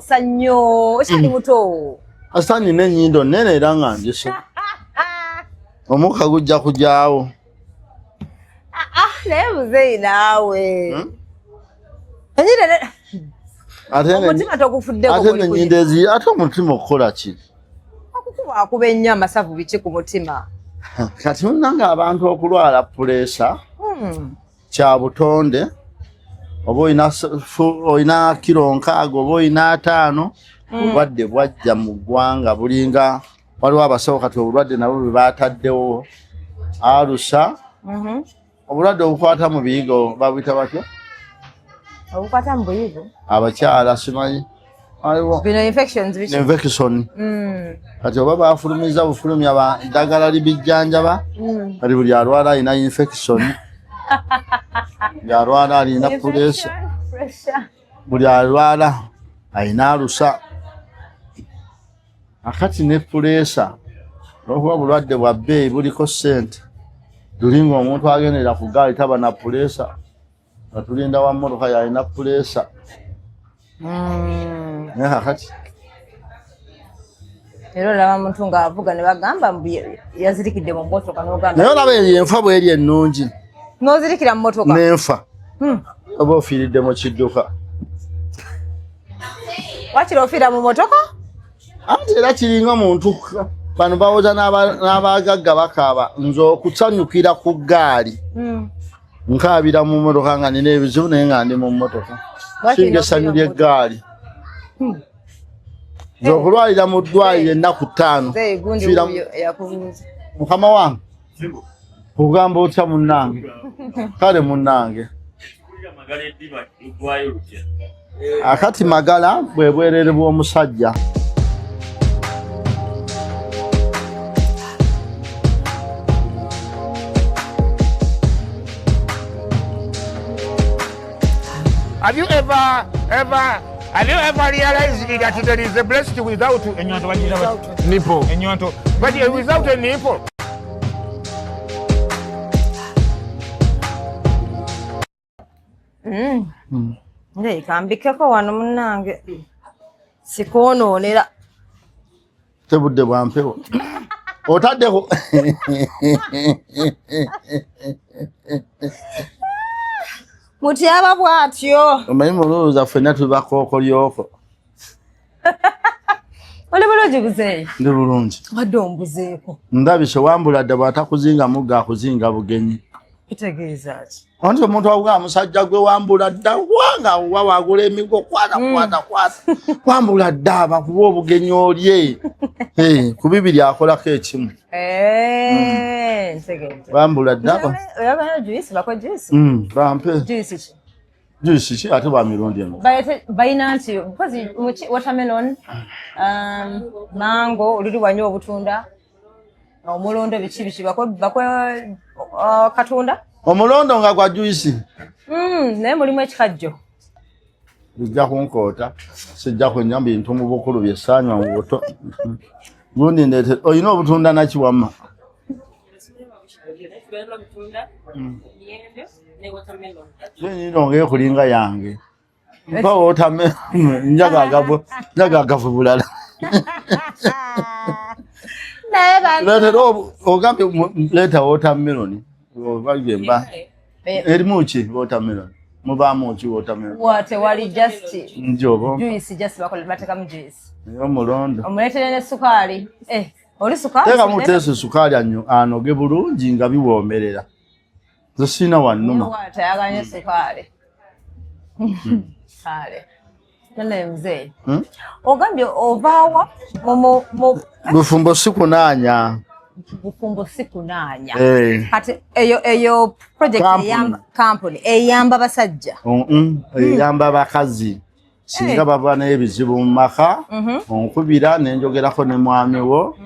Sanyo, oshali muto. Asani n'ennyindo nnene era nga ngiso. Omukka gujja kujaawo. Naye muzeeyi naawe. Omutima togufuddeko. Ate n'ennyindo ezi ate omutima okukola ki? Akuba ennyo amasavu biki ku mutima. Kati munnanga abantu okulwala puleesa kya butonde oba olina kiro 6 oba olina 5 obulwadde bwajja mu ggwanga bulinga waliwo abasawo kati obulwadde nabo bwe baataddewo alusa obulwadde obukwata mu biyigo babuyita batya? Obukwata mu buyigo? Abakyala simanyi bino infection kati oba bafulumiza bufulumya eddagala libijjanjaba kati buli alwala alina infection buli alwala alina puleesa buli alwala alina alusa akati ne puleesa olwokuba bulwadde bwa bbeeyi buliko ssente tulinga omuntu agendera ku gaali taba na puleesa nga tulinda wa mmotoka yalina puleesa naye kakati era olaba muntu ng'avuga ne bagamba yazirikidde mu mmotoka n'ogamba naye olaba enfa bweri ennungi n'ozirikira mu mmotoka n'enfa oba ofiiridde mu kidduka wakira ofiira mu mmotoka ate era kiringa muntu bano bawoza n'abagagga bakaaba nze okusanyukira ku gaali nkaabira mu mmotoka nga nina ebizibu naye nga ndi mu mmotoka singa essanyu ly'eggaali nze okulwalira mu ddwaliro ennaku 5 mukama wange kugamba otya munnange kale munnange akati magala bwe bwerere bw'omusajja Have you ever realized that there is a breast without a nipple? But without a nipple. Kambikeko wano munnange sikwonoonera tebudde bwa mpewo otaddeko mutyaba bw'atyo omanyi mulowooza ffenna tuli bakookolyoko oli bulungi buzeeyi ndi bulungi wadde ombuzeeko ndabise wambula dda bw'atakuzinga mugga akuzinga bugenyi kitegeeza ki onti omuntu awuga musajja gwe wambula dda wanga wa wagula emigo kwata wambula dda bakuba obugenyi olye ku bibiri akolako ekimu wambula dda bampe juice ki ate bwa mirundi eno balina nti watermelon mango oluli wanywa obutunda omulondo biki biki bakwe katunda omulondo nga gwa juice naye mulimu ekikajjo ijja kunkoota sijja kunywa bintu mu bukulu byesanywa mu buto gundi ndete oyina obutunda nakiwamma nyinonge kulinga yange mpa watermelon njaga agafu bulala leta watermelon bagamba erimu ki watermelon mubaamu ki watermelon tewali just njobo juice just batekamu juice omulondo omuleetere ne sukaali oli sukaali teka muteese sukaali anoge bulungi nga biwoomerera nze sina wannuma tayaganye sukaali kale nene mzee ogambye ovaawa bufumbo sikunanya kati eyo project company eyamba basajja eyamba abakazi singa baba n'ebizibu mu maka onkubira nenjogerako ne mwami wo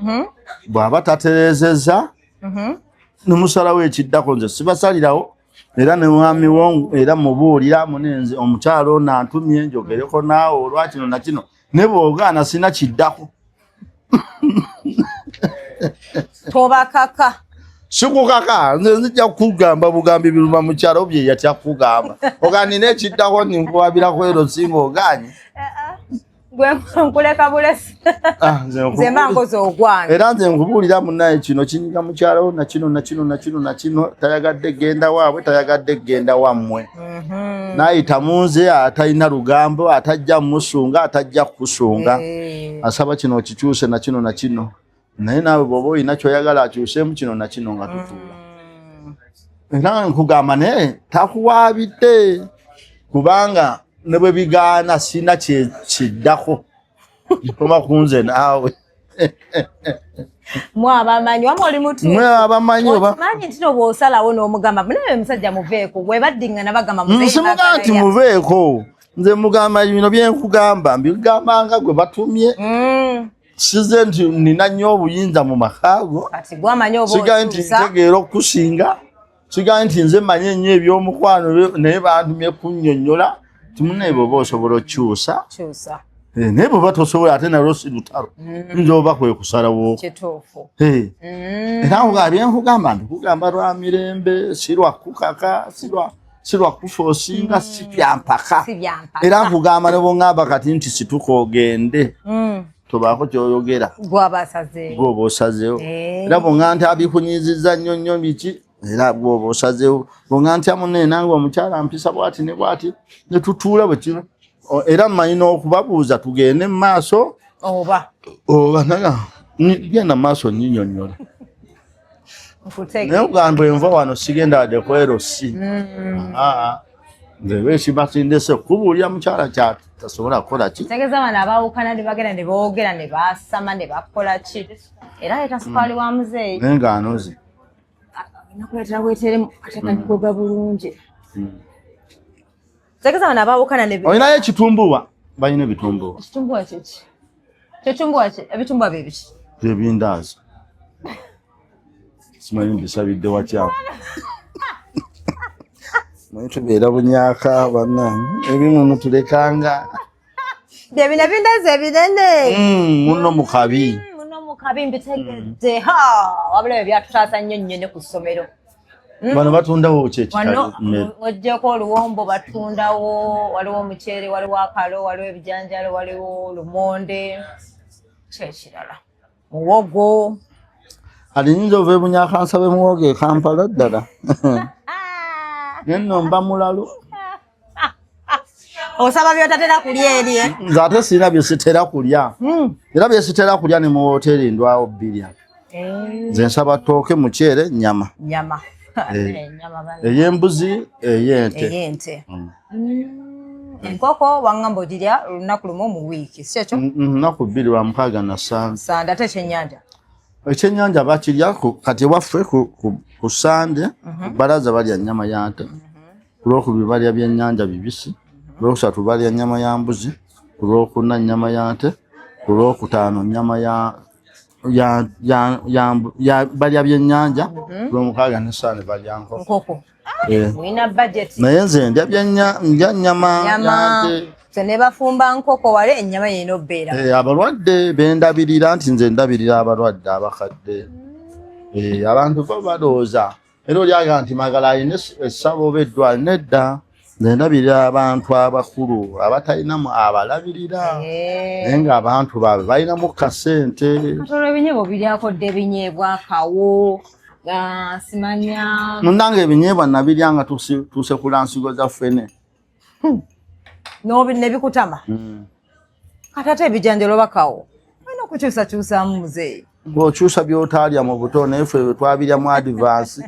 bw'aba tatereezezza n'omusalawo ekiddako nze sibasalirawo era ne mwami wo era mubuulira munenze omukyalo ono antumye njogereko naawe olwakino nakino ne bw'ogaana sina kiddako tobakaka sikukaka nze nzija kukugamba bugambi biruma mukyalo bye yatya kukugamba ogaanina ekiddako ninkuwabirako ero singa oganye gwe nkuleka bulesi nze mangoza ogwange era nze nkubuulira munnaye kino kinyiga mukyalawo nakino tayagadde genda waabwe tayagadde genda wammwe n'ayita munze atalina lugambo atajja mumusunga atajja kukusunga asaba kino kikyuse nakino naye naawe bw'oba olina kyoyagala akyuseemu kino nakino nga tutuula era nkugamba naye takuwaabidde kubanga ne bwe bigaana sina kiddako oba kunze naawe mwabamanyi wamwe oli mutu abamanyi obamanyi nti bw'osalawo n'omugamba naye musajja muveeko bwe baddiŋŋana bagamba nsimuga nti muveeko nze mugamba bino byenkugamba mbigambanga gwe batumye size nti nina nnyo obuyinza mu makaago sigaye nti ntegeera okusinga sigaye nti nze manye ennyo ebyomukwano naye bantumye kunnyonnyola timunaye bw'oba osobola okukyusa naye bw'oba tosobola ate nalwo si lutalo nza oba kwe kusalawo era nga byenkugamba mbikugamba lwa mirembe si lwa kukaka si lwa kufoosinga si byampaka era nkugamba ne bw'oŋŋamba kati nti situka ogende tobaako kyoyogera gwoba osazeewo era bw'oŋŋamba nti abikunyizizza nnyo biki era bw'oba osazeewo bw'oŋŋamba nti amunaye nange omukyala mpisa bw'ati ne bw'ati ne tutuula bwe kino era mmanyi n'okubabuuza tugende mu maaso oba naga genda mu maaso nnyinnyonnyola naye ogamba enva wano sigenda wadde kwero si nze beekibasindese kubuulira mukyala kyati tasobola kukola ki tegeza bano abaawukana ne bagenda ne boogera ne baasama ne bakola ki era leeta sukaali wa muzeeyi naye ng'anoze nakuleetera bweteremu atekanikoga bulungi tegeza bano abaawukana ne olinayo ekitumbuwa balina ebitumbuwa ekitumbuwa kiki kyetumbuwa ki ebitumbuwa bye biki ebindaazi simanyi mbisabidde wakyamu manyi tubeera bunyaaka bannange ebimu mutulekanga bye bino ebindaazi ebinene muno mukabi mbitegedde wabula bye byatutaasa nnyo ne ku ssomero bano batundawo ojjako oluwombo batundawo waliwo omuceere waliwo akalo waliwo ebijanjalo waliwo lumonde kyekirala muwogo alinza ova ebunyaaka nsabe muwogo e Kampala ddala nenno mba mulalo osaba byotatera kulya eri nze ate sirina byesitera kulya era byesitera kulya ne mu woteeri ndwawo bbirya nze nsaba ttooke muceere nyama ey'embuzi ey'ente enkoko waŋŋamba ogirya olunaku lumu mu wiiki si ekyo lunaku 2 lwa 6 na 5 sande ate ekyennyanja ekyennyanja bakirya kati waffe ku sande balaza balya nnyama ya nte ku lwokubiri balya byennyanja bibisi ku lwokusatu balya nnyama ya mbuzi ku lwokuna nnyama ya nte ku lwokutaano nnyama balya byennyanja ku lwomukaaga ne saane balya nkoko naye nze ndya nnyama nte ne bafumba nkoko wale ennyama yena obbeera abalwadde bendabirira nti nze ndabirira abalwadde abakadde abantu bo balowooza era olyaga nti magala alina essabo oba eddwali nedda nze ndabirira abantu abakulu abatalinamu abalabirira naye ng'abantu baabwe balinamu kasente katolwa ebinyeebwa biryako dde ebinyeebwa kawo simanya munange ebinyeebwa nabirya nga tuuse kula nsigo za ffene nebikutama kati ate ebijanjalo bakawo olina okukyusakyusaamu muzeeyi ng'okyusa by'otaalya mu buto naye ffe twabirya mu advance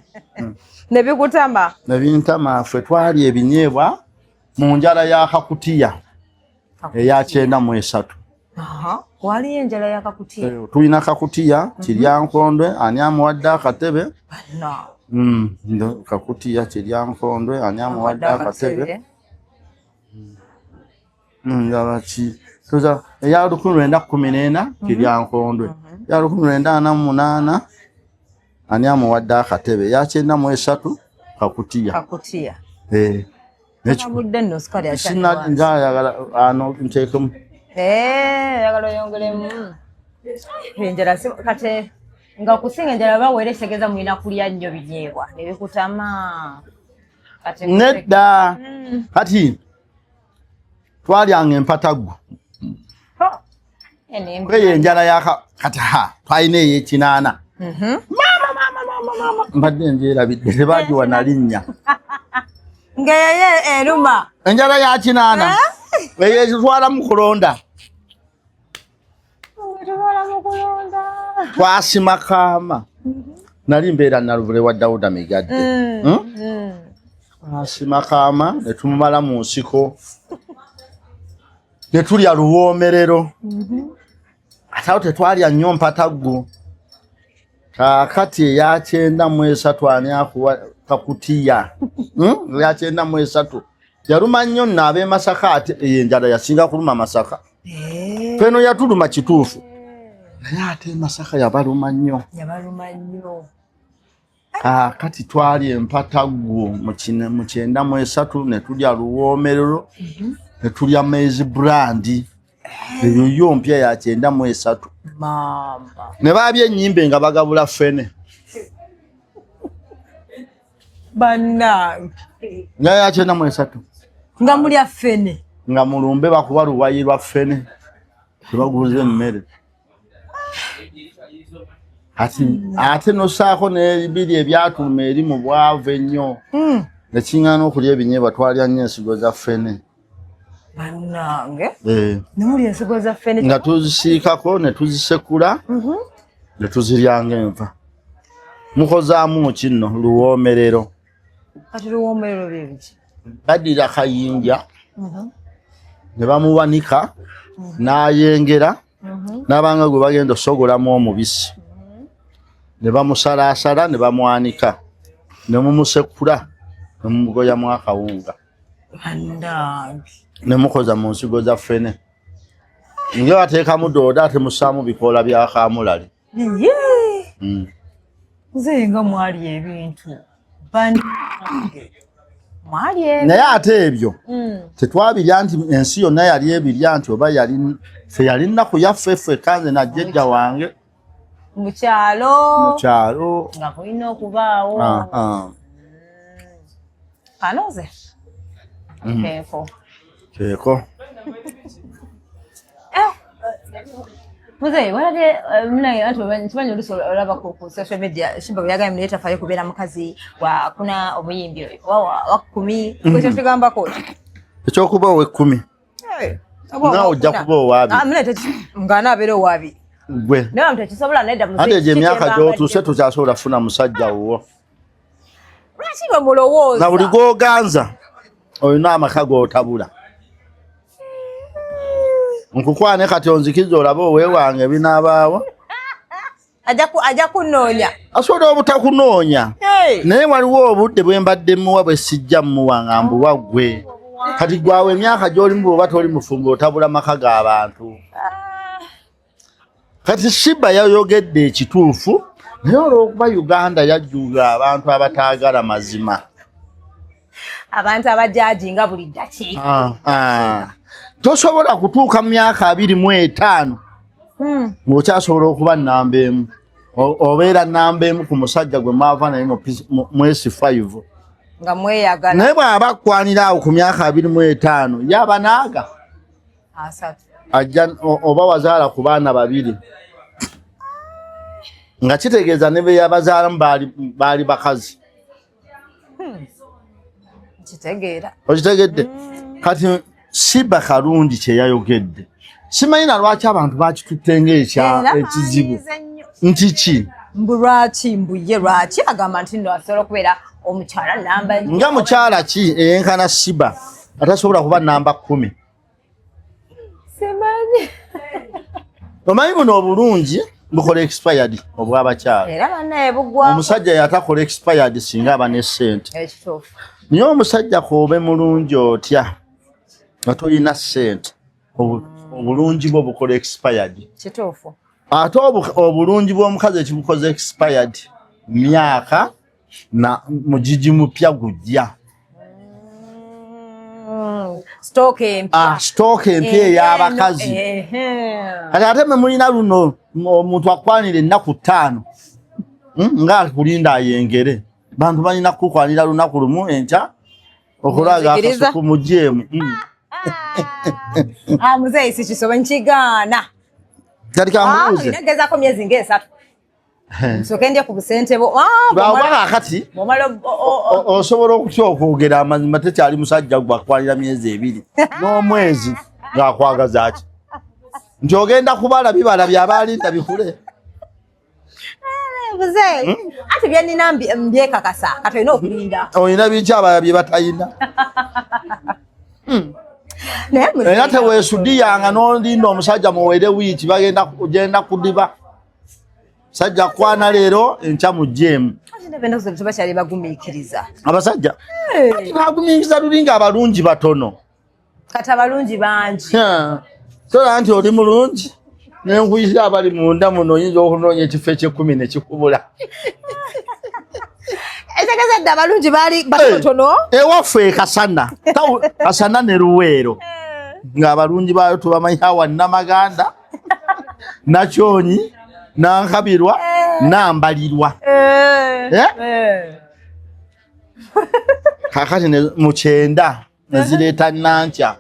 nebikutama nebintama ffe twalya ebinyeebwa mu njala ya kakutiya eya 93 waliyo enjala ya kakutiya tulina kakutiya kiryankondwe ani amuwadde akatebe kakutiya kiryankondwe ani amuwadde akatebe ngabaki tuza eya 1914 kiryankondwe ya 1948 ani amuwadde akatebe ya 93 kakutiya nekibudde nno sikali akyali njayagala ano nteekemu yagala oyongeremu enjala kate nga okusinga enjala bawera etegeza mulina kulya nnyo binyeebwa nebikutama nedda kati twalyanga empataggu kwe enjala ya kati twalina ey'ekinaana mbadde njeerabidde tebagiwa na linnya ngeye eruma enjala ya kinaana eyo ezitwala mu kulonda twasima kaama nali mbeera naluvule wa Dawuda Migadde twasima kaama ne tumumala mu nsiko ne tulya luwoomerero ate awo tetwalya nnyo mpataggu kaakati eya 93 ani akuwa kakutiya eya 93 yaluma nnyo nno ab'e Masaka ate eyo enjala yasinga kuluma Masaka feno yatuluma kituufu naye ate Masaka yabaluma nnyo kaakati twali empataggu mu 93 ne tulya luwoomerero ne tulya maize brandi eyo yo mpya ya 93 ne baabye ennyimbe nga bagabula fene bannange nga ya 93 nga mulya fene nga mulumbe bakuba luwayi lwa fene tebaguze emmere ate nosaako n'ebiri ebyatuluma eri mu bwavu ennyo nekiŋŋaana okulya ebinyeebwa twalya nnyo ensigo za fene bannange nemulya ensigo za fene nga tuzisiikako ne tuzisekula ne tuziryanga enva mukozaamu kinno luwoomerero kati luwoomerero byebiki baddira kayinja ne bamuwanika n'ayengera n'abanga gwe bagenda osogolamu omubisi ne bamusalaasala ne bamwanika ne mumusekula ne mumugoyamu akawunga ne mukoza mu nsigo za fene nga bateekamu dooda ate musaamu bikoola bya kaamulali nze nga mwali ebintu naye ate ebyo tetwabirya nti ensi yonna yali ebirya nti oba fe yali nnaku yaffe ffe kanze na jjajja wange mukyalo nga kulina okubaawo kanoze keeko muzeeyi walabye munange anti kimanyi oluusi olabako ku social media Shimba bwe yagambye naye tafaayo kubeera mukazi wakuna omuyimbi oyo wa 10 kwekyo kigambako ekyokuba owe10 nga ojja kuba owaabiri ng'anaabeera owaabiri gwe naye muntu ekisobola nedda ate egyo emyaka gy'otuuse tukyasobola kufuna musajja wuwo lwaki bwe mulowooza na buli g'oganza olina amaka g'otabula nkukwane kati onzikiza olabe oweewange binaabaawo ajja kunoonya asobola obutakunoonya naye waliwo obudde bwe mbadde muwa bwe sijja muwa nga mbuwa ggwe kati gwawe emyaka gy'olimu bw'oba toli mufumbo otabula maka g'abantu kati Shimba yayogedde ekituufu naye olw'okuba Uganda yajjuga abantu abataagala mazima abantu abajajinga buli ddakiika tosobola kutuuka mu myaka 25 ng'okyasobola okuba nnamba emu obeera nnamba emu ku musajja gwe mwava naye mwesi 5 nga mweyagala naye bw'aba akwanira awo ku myaka 25 yaba naaga ajja oba wazaala ku baana 2 nga kitegeeza ne be yabazaalamu baali bakazi okitegedde kati Shimba kalungi kye yayogedde simanyi na lwaki abantu bakitutte ng'ekizibu nti ki lwaki mbuye lwaki agamba nti nno asobola okubeera omukyala namba nga mukyala ki eyenkana Shimba atasobola kuba namba 10 simanyi omanyi buno obulungi bukola expired obw'abakyala era bannaye bugwa omusajja yatakola expired singa aba ne ssente ekituufu naye omusajja koobe mulungi otya nga tolina ssente obulungi bwo bukola expired kituufu ate obulungi bw'omukazi ekibukoze expired myaka na mugigi mupya gujja stock empya ey'abakazi kati ate me mulina luno omuntu akwanira ennaku 5 nga kulinda ayengere bantu balina kukwanira lunaku lumu enkya okulaga akasuku mu gyemu muzeeyi si kisobe nkigaana kati kamuuze inagezako myezi ng'esatu nsooke ndye ku busente bo bwaba kati osobola okutya okwogera amazima tekyali musajja gwakwalira myezi 2 n'omwezi ng'akwagaza ki nti ogenda kubala bibala by'abalinda bikule buze ati byenina mbyekakasa kati olina okulinda olina biki abala bye batayina era teweesudiyanga n'olinda omusajja muwere wiiki bagenda kudiba sajja kwana leero enkya mugyeemu bakyali bagumiikiriza abasajja bagumiikiriza lulinga abalungi batono kati abalungi bangi sola nti oli mulungi nenkuyisa abali munda muno oyinza okunoonya ekifo eky'ekkumi ne kikubula etegezedde abalungi baali batono ewaffe kasana ne luweero ng'abalungi baayo tubamanyi awa Namaganda Nakyonyi Nankabirwa Nambalirwa kakati mu 9 nezireeta Nankya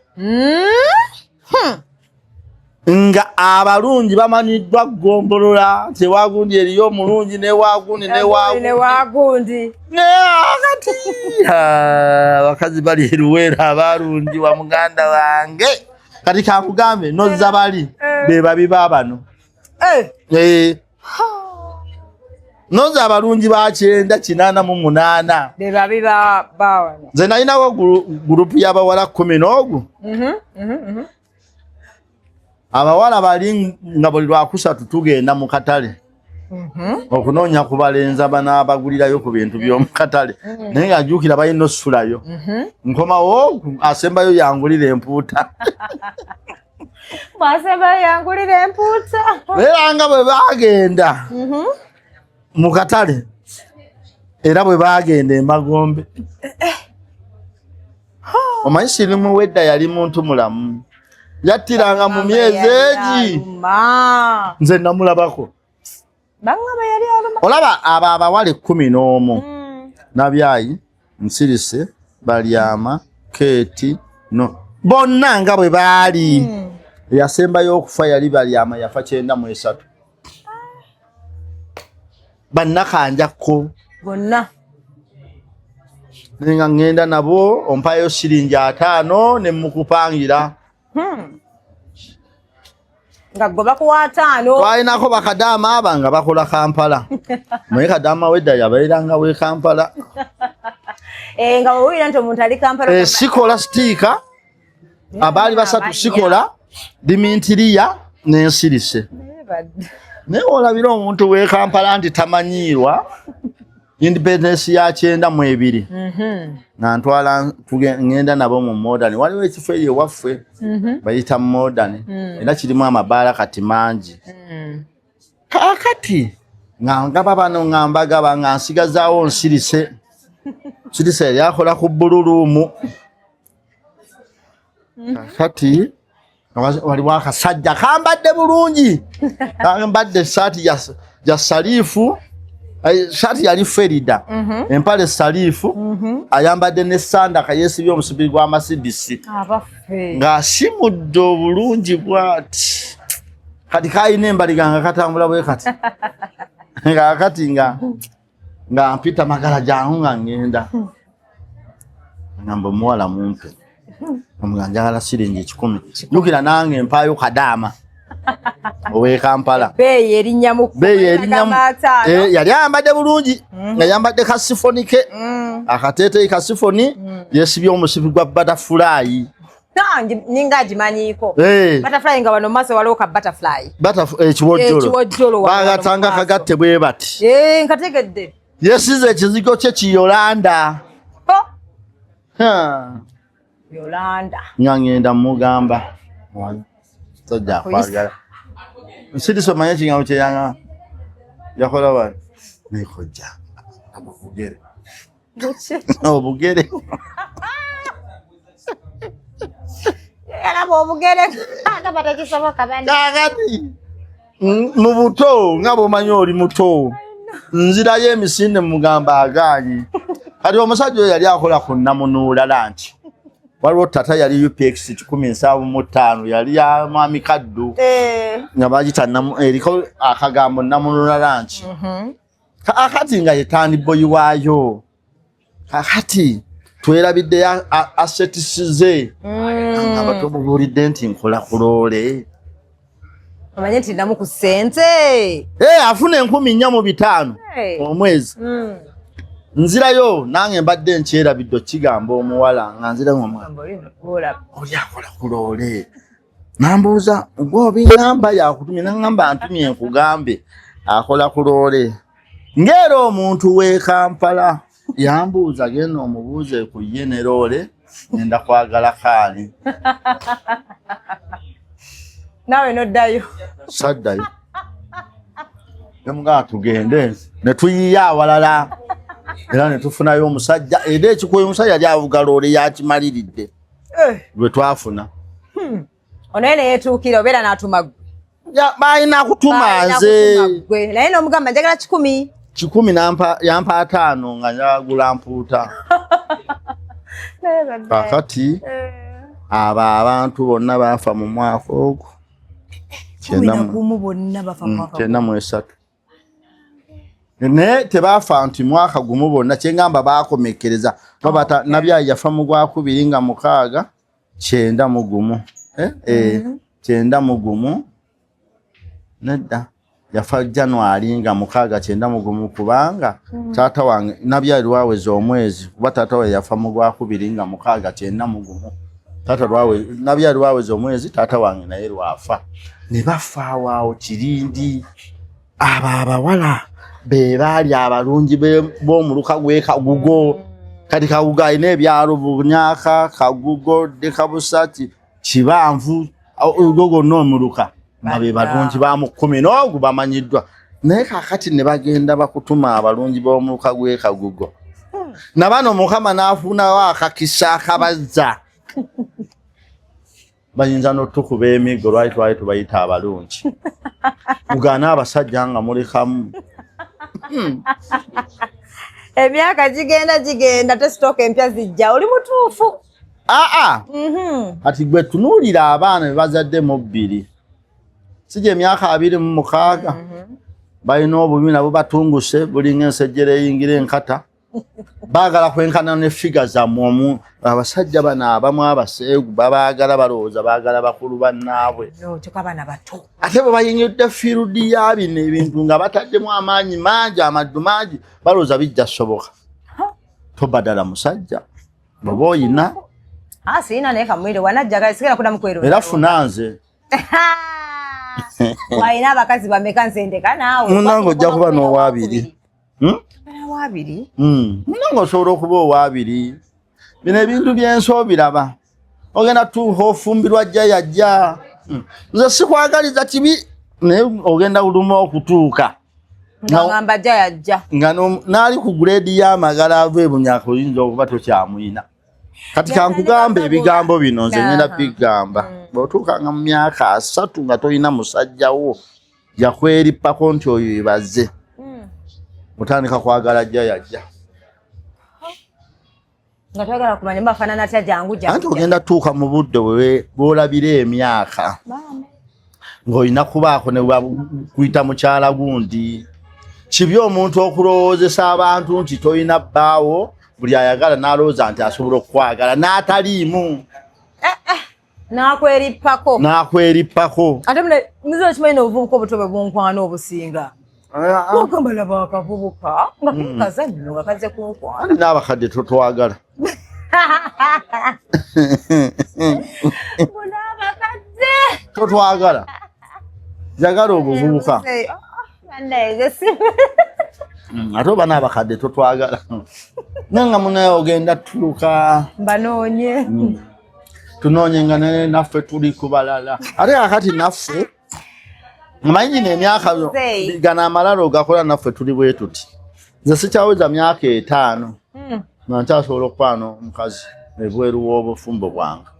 nga abalungi bamanyiddwa gombolola tewagundi eriyo omulungi newagundi kati abakazi bali Luweero abalungi wa muganda wange kati kakugambe nozza bali be babi baabano nozza abalungi ba 988 be babi baabano nze nalinawo gurupu y'abawala 10 n'ogu abawala bali nga buli lwakusatu tugenda mu katale okunoonya ku balenzi banabagulirayo ku bintu by'omu katale naye ng'ajuukira balina ossulayo nkomawo asembayo yangulira empuuta era nga bwe baagenda mu katale era bwe baagenda emagombe omanyi sirimu wedda yali muntu mulamu yattiranga mu myezi egi nze namulabako olaba abo abawale 11 Nabyayi Nsirise Balyama Keeti no bonna nga bwe baali yasembayo okufa yali Balyama yafa 93 bannakanjakko bonna nga ngenda nabo ompayo shilingi 5 ne mukupangira nga goba kuwa 5 twalinako bakadaama abanga bakola Kampala mwe kadaama wedda yabairanga we Kampala nga wewira nti omuntu ali Kampala sikola stiika abaali basatu sikola Dimintiriya n'Ensirise naye olabira omuntu we Kampala nti tamanyiirwa independence ya 92 nga ntwala ngenda nabo mu modern waliwo ekifo eyo waffe bayita modern era kirimu amabaala kati mangi kakati ngaba bano ngambagaba nga nsigazaawo Nsirise yali akola ku Buluruumu kakati waliwo akasajja kambadde bulungi kambadde esaati ya saliifu shati yali Ferida empale salifu ayambadde ne sandaka yeesibye omusibiri gwa Mercedes nga simudde obulungi bwati kati kayina embaliganga katambula bwe kati nga kati nga mpita magala jangu nga ngenda ngamba muwala mumpe omuganjala siringi 10 jukira nange mpayo kadaama owe Kampala beyi erinnya yali ayambadde bulungi nga yambadde kasifonike akateeteyi kasifoni yeesibye omusipi gwa butterfly ninga agimanyiko butterfly nga wano maaso waliwo ka butterfly ekiwojjolo bagatanga kagatte bwe bati nkategedde yeesize ekizigo kye kiyolanda Yolanda nga ngenda mugamba tojja kwagala Nsirise omanye ekigambo kye yanga yakola wali nekojja obugere kakati mu buto nga bw'omanyi oli muto nzirayo emisinde mugamba agaanyi kati omusajja oyo yali akola ku Namunuula lanchi waliwo tata yali UPX 175 yali ya Mwami Kaddu nga bagita eriko akagambo namunula lunch akati nga yetani boy waayo akati twerabidde assetisize abatobuulidde nti nkola kulole amanye nti namu ku ssente afuna 14,500 omwezi nzirayo nange mbadde nkyerabidde kigamba omuwala nga nzirayo omwana oli akola kulole nambuuza gw'obingamba yakutumye nangamba ntumye nkugambe akola kulole ngera omuntu w'e Kampala yambuuza genda omubuuze ku ye ne loole ngenda kwagala kaani nawe noddayo saddayo nemugaa tugende ne tuyiya awalala era ne tufunayo omusajja era ekikuwa omusajja yali avuga loole yakimaliridde lwe twafuna ono ye ne yeetuukira obeera n'atuma ggwe balina kutuma nze naye n'omugamba njagala 10 yampa 5 nga njagula mpuuta kakati abo abantu bonna baafa mu mwaka ogwo 93 ne tebaafa nti mwaka gumu bonna kyengamba baakomekereza babata nabyayi yafa mu Gwakubiri nga 6 91 nedda yafa January nga 6 kubanga taata wange nabyayi lwaweza omwezi kuba taata we yafa mu Gwakubiri nga 6 taata lwawe nabyayi lwaweza omwezi taata wange naye lwafa ne bafa awaawo Kirindi abawala be baali abalungi b'omuluka gwe Kagugo kati Kagugo alina ebyalo Bunyaka Kagugo Dekabusati Kibanvu gogo n'omuluka babe balungi ba mu 10 n'ogwo bamanyiddwa naye kakati ne bagenda bakutuma abalungi b'omuluka gwe Kagugo na bano Mukama n'afunawo akakisa akabazza bayinza n'otukuba emigo lwali twali tubayita abalungi mugaana abasajja nga mulekamu emyaka gigenda tesitooka empya zijja oli mutuufu kati gwe tunuulira abaana be bazadde mu 2 sijja emyaka 26 balina obubi nabo batunguse bulinga ensejjera eyingira enkata baagala kwenkana ne figa zammwe abasajja bano abamu abaseegu babaagala balowooza baagala bakulu bannaabwe ate bwe bayinyudde fiirudi ya bino ebintu nga bataddemu amaanyi mangi amaddu mangi balowooza bijja soboka tobadala musajja bw'oba oyina sirina naye kamwire wanajjaga sigera kudamu kwerula era funa nze walina abakazi bameka nsendeka naawe munange ojja kuba n'owaabiri munange osobola okuba owaabiri bino ebintu byensi obiraba ogenda tuuha ofumbirwa jja yajja nze sikwagaliza kibi naye ogenda uluma okutuuka ngamba jja yajja nga naali ku grade y'amagala ava ebunyaka oyinza okuba tokyamuyina kati kankugambe ebigambo bino nze nyina bigamba bw'otuukanga mu myaka 3 nga tolina musajjawo yakwerippako nti oyo ebaze mutandika kwagala jja yajja nga twagala kumanya bafaanana atya jangu anti ogenda tuuka mu budde bw'olabira emyaka ng'olina kubaako ne kuyita mukyala gundi kibi omuntu okulowoozesa abantu nti tolina bbaawo buli ayagala n'alowooza nti asobola okukwagala n'ataliimu n'akwerippako ate muze kimanyi n'obuvubuka obutobe bunkwana obusinga wakamba laba akavubuka nga kukaza nno nga kaze kunkwana n'abakadde totwagala totwagala jagala obuvubuka ate oba n'abakadde totwagala nanga munaye ogenda tuuka mbanoonye tunoonye nga naffe tuli kubalala ate kakati naffe amanyi n'emyaka gana amalala ogakola naffe tuli bwe tuti nze sikyaweza myaka 5 nga nkyasobola okwana omukazi ebweru w'obufumbo bwange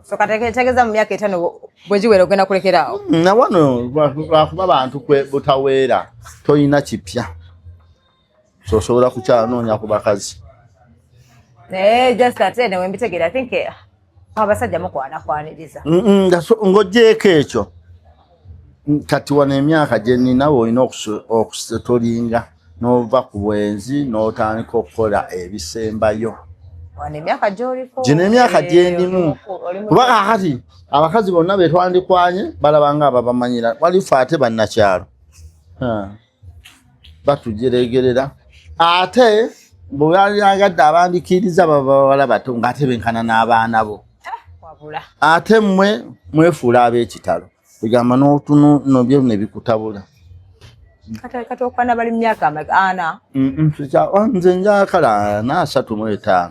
so kategeeza mu myaka 5 bwe giwera ogenda kulekeraawo na wano lwakuba bantu butaweera toyina kipya so osobola kukyanoonya ku bakazi just ate newe mbitegeera I think abasajja mukwanakwaniriza ng'ogyeko ekyo kati wano emyaka gye ninawe olina okutolinga n'ova ku bwenzi n'otandika okukola ebisembayo wano emyaka gy'oliko gino emyaka gye ndimu kuba kakati abakazi bonna be twandikwanye balaba nga ababamanyira walife ate bannakyalo batujeregerera ate bwe baliagadde abandikiriza babawala bato ng'ate benkana n'abaana bo ate mmwe mwefuula ab'ekitalo kugamba n'otunu nobyo ne bikutabula kati okwana bali mu myaka ana nze njakala 35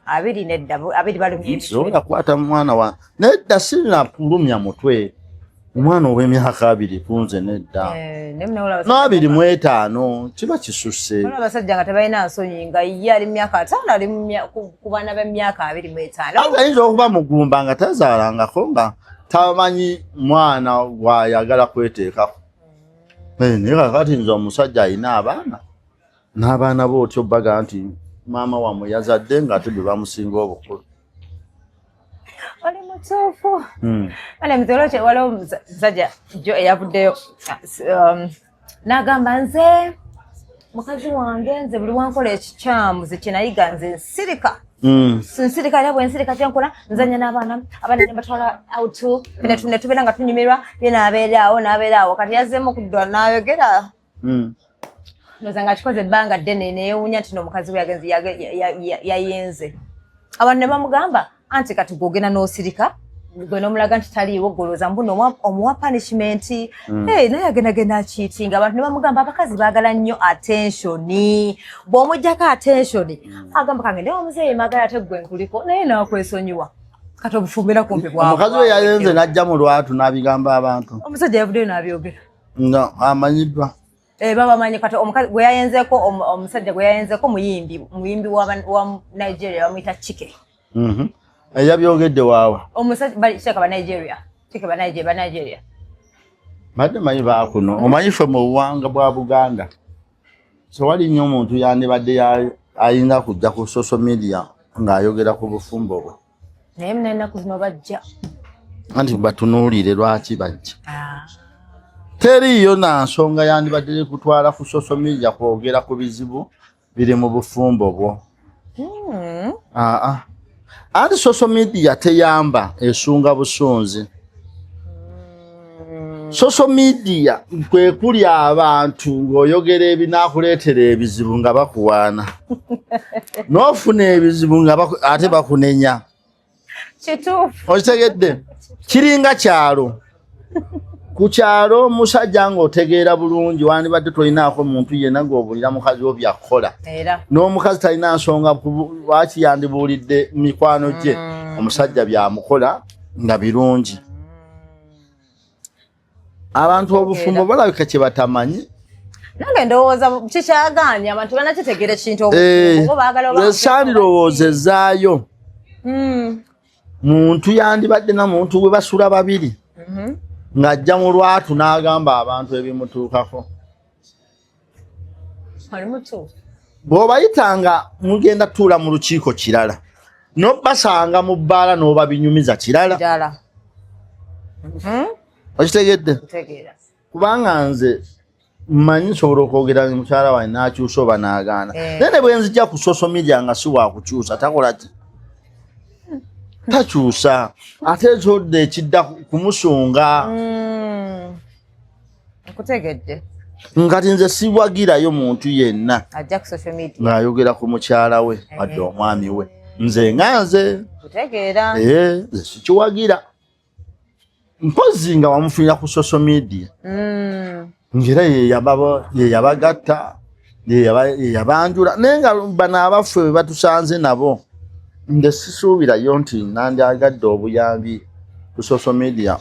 abiri nedda abiri balumye olakwata mwana wa nedda sirina kulumya mutwe omwana ow'emyaka 2 kunze nedda n'abiri mu 5 kiba kisusse abasajja nga tebalina nsonyi nga ye ali mu myaka 5 ali ku baana b'emyaka 25 ayinza okuba mugumba nga tazaalangako nga tamanyi mwana gwayagala kweteekako naye kakati nze omusajja alina abaana n'abaana bootyo baga nti maama wamwe yazadde nga ate bwe bamusinga obukulu oli mutuufu ale mutolokye waliwo musajja jo eyavuddeyo n'agamba nze mukazi wange nze buli wankola ekikyamu ze kyenayiga nze nsirika era bwe nsirika kyenkola nzanya n'abaana abaana ne batwala autu ne tubeera nga tunyumirwa ye n'abeeraawo kati yazzeemu okuddwa n'ayogera noza nga akikoze ebbanga ddene neewuunya nti n'omukazi we yagenze yayenze abantu ne bamugamba anti kati gwogenda n'osirika gwe n'omulaga nti taliiwo golooza mbuno omuwa punishment naye agendagenda akiitinga abantu ne bamugamba abakazi baagala nnyo attentioni bw'omuggyako attentioni agamba kange ndewa muzeeyi maagala ate gwe nkuliko naye naakwesonyiwa kati obufumbira kumpi bwawe omukazi we yayenze n'ajja mu lwatu n'abigamba abantu omusajja yavuddeyo n'abyogera amanyiddwa babamanyi kati omukazi gwe yayenzeeko omusajja gwe yayenzeeko muyimbi wa Nigeria bamuyita Chike eyabyogedde waawa omusajja Banigeria Chike Banigeria badde manyi baakuno omanyi ffe mu buwanga bwa Buganda tewali nnyo omuntu yandibadde ayinza kujja ku social media ng'ayogera ku bufumbo bwe naye muna ennaku zino bajja anti batunuulire lwaki bajja teriiyo na nsonga yandibadde kutwala ku social media kwogera ku bizibu biri mu bufumbo bwo anti social media teyamba esunga busunzi social media kwe kuli abantu ng'oyogera ebinaakuleetera ebizibu nga bakuwaana n'ofuna ebizibu nga ate bakunenya kituufu okitegedde kiringa kyalo ku kyalo omusajja ng'otegeera bulungi wandibadde tolinaako muntu yenna ng'obulira mukazi wo byakkola n'omukazi talina nsonga lwaki yandibuulidde mikwano gye omusajja byamukola nga birungi abantu obufumbo balabika kye batamanyi nange ndowooza kikyagaanye abantu banakitegeera ekintu sandirowoozezaayo muntu yandibadde na muntu gwe basula babiri ng'ajja mu lwatu n'agamba abantu ebimutuukako bw'obayitanga mugenda tuula mu lukiiko kirala n'obasanga mu bbaala n'obabinyumiza kirala okitegedde kubanga nze mmanyi nsobola okwogera mukyala wange n'akyusa oba n'agaana naye ne bwe nzijja ku social media nga si waakukyusa takola ki takyusa ate ezodde ekidda kumusunga nkutegedde ngati nze siwagirayo muntu yenna ajja ku social media ng'ayogera ku mukyala we wadde omwami we nze nga nze kutegeera nze sikiwagira mpozi nga wamufunira ku social media ngera yeyabagatta yeyabanjula naye nga bano abaffe bwe batusanze nabo nge sisuubirayo nti nandyagadde obuyambi ku social media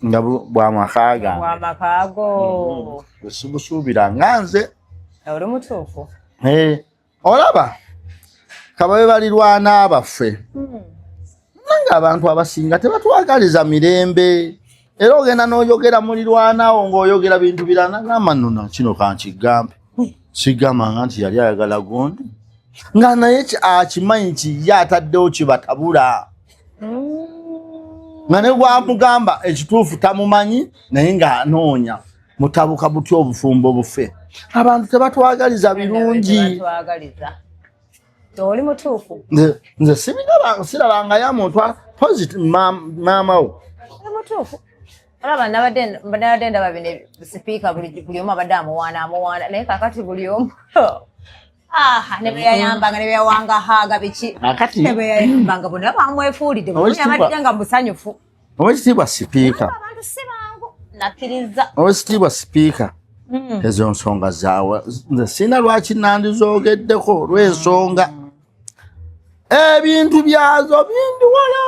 nga bwamakaago sibusuubira nga nze oli mutuufu olaba kababe balirwana abaffe nga abantu abasinga tebatwagaliza mirembe era ogenda n'oyogera mulirwanawo ng'oyogera bintu birala nagamba nno kino kankigambe sigambanga nti yali ayagala gundi nga naye akimanyi kiye ataddewo kibatabula nga ne gwamugamba ekituufu tamumanyi naye ng'anoonya mutabuka butya obufumbo bufe. Abantu tebatwagaliza birungi. Oli mutuufu. Nze sirabanga ya muntu positive maama wo. Oli mutuufu. Olaba nabadde ndaba bino sipiika buli omu abadde amuwaana naye kakati buli omu ne bwe yayambanga ne bwe yawangahaaga biki ne bwe yayambanga bonna bamwefuulidde abadde nga musanyufu. Oweekitiibwa sipiika. Abantu si bangu nakkiriza. Oweekitiibwa sipiika. Ezo nsonga zaawe nze sina lwaki nandizoogeddeko olw'ensonga ebintu byazo bindiwala.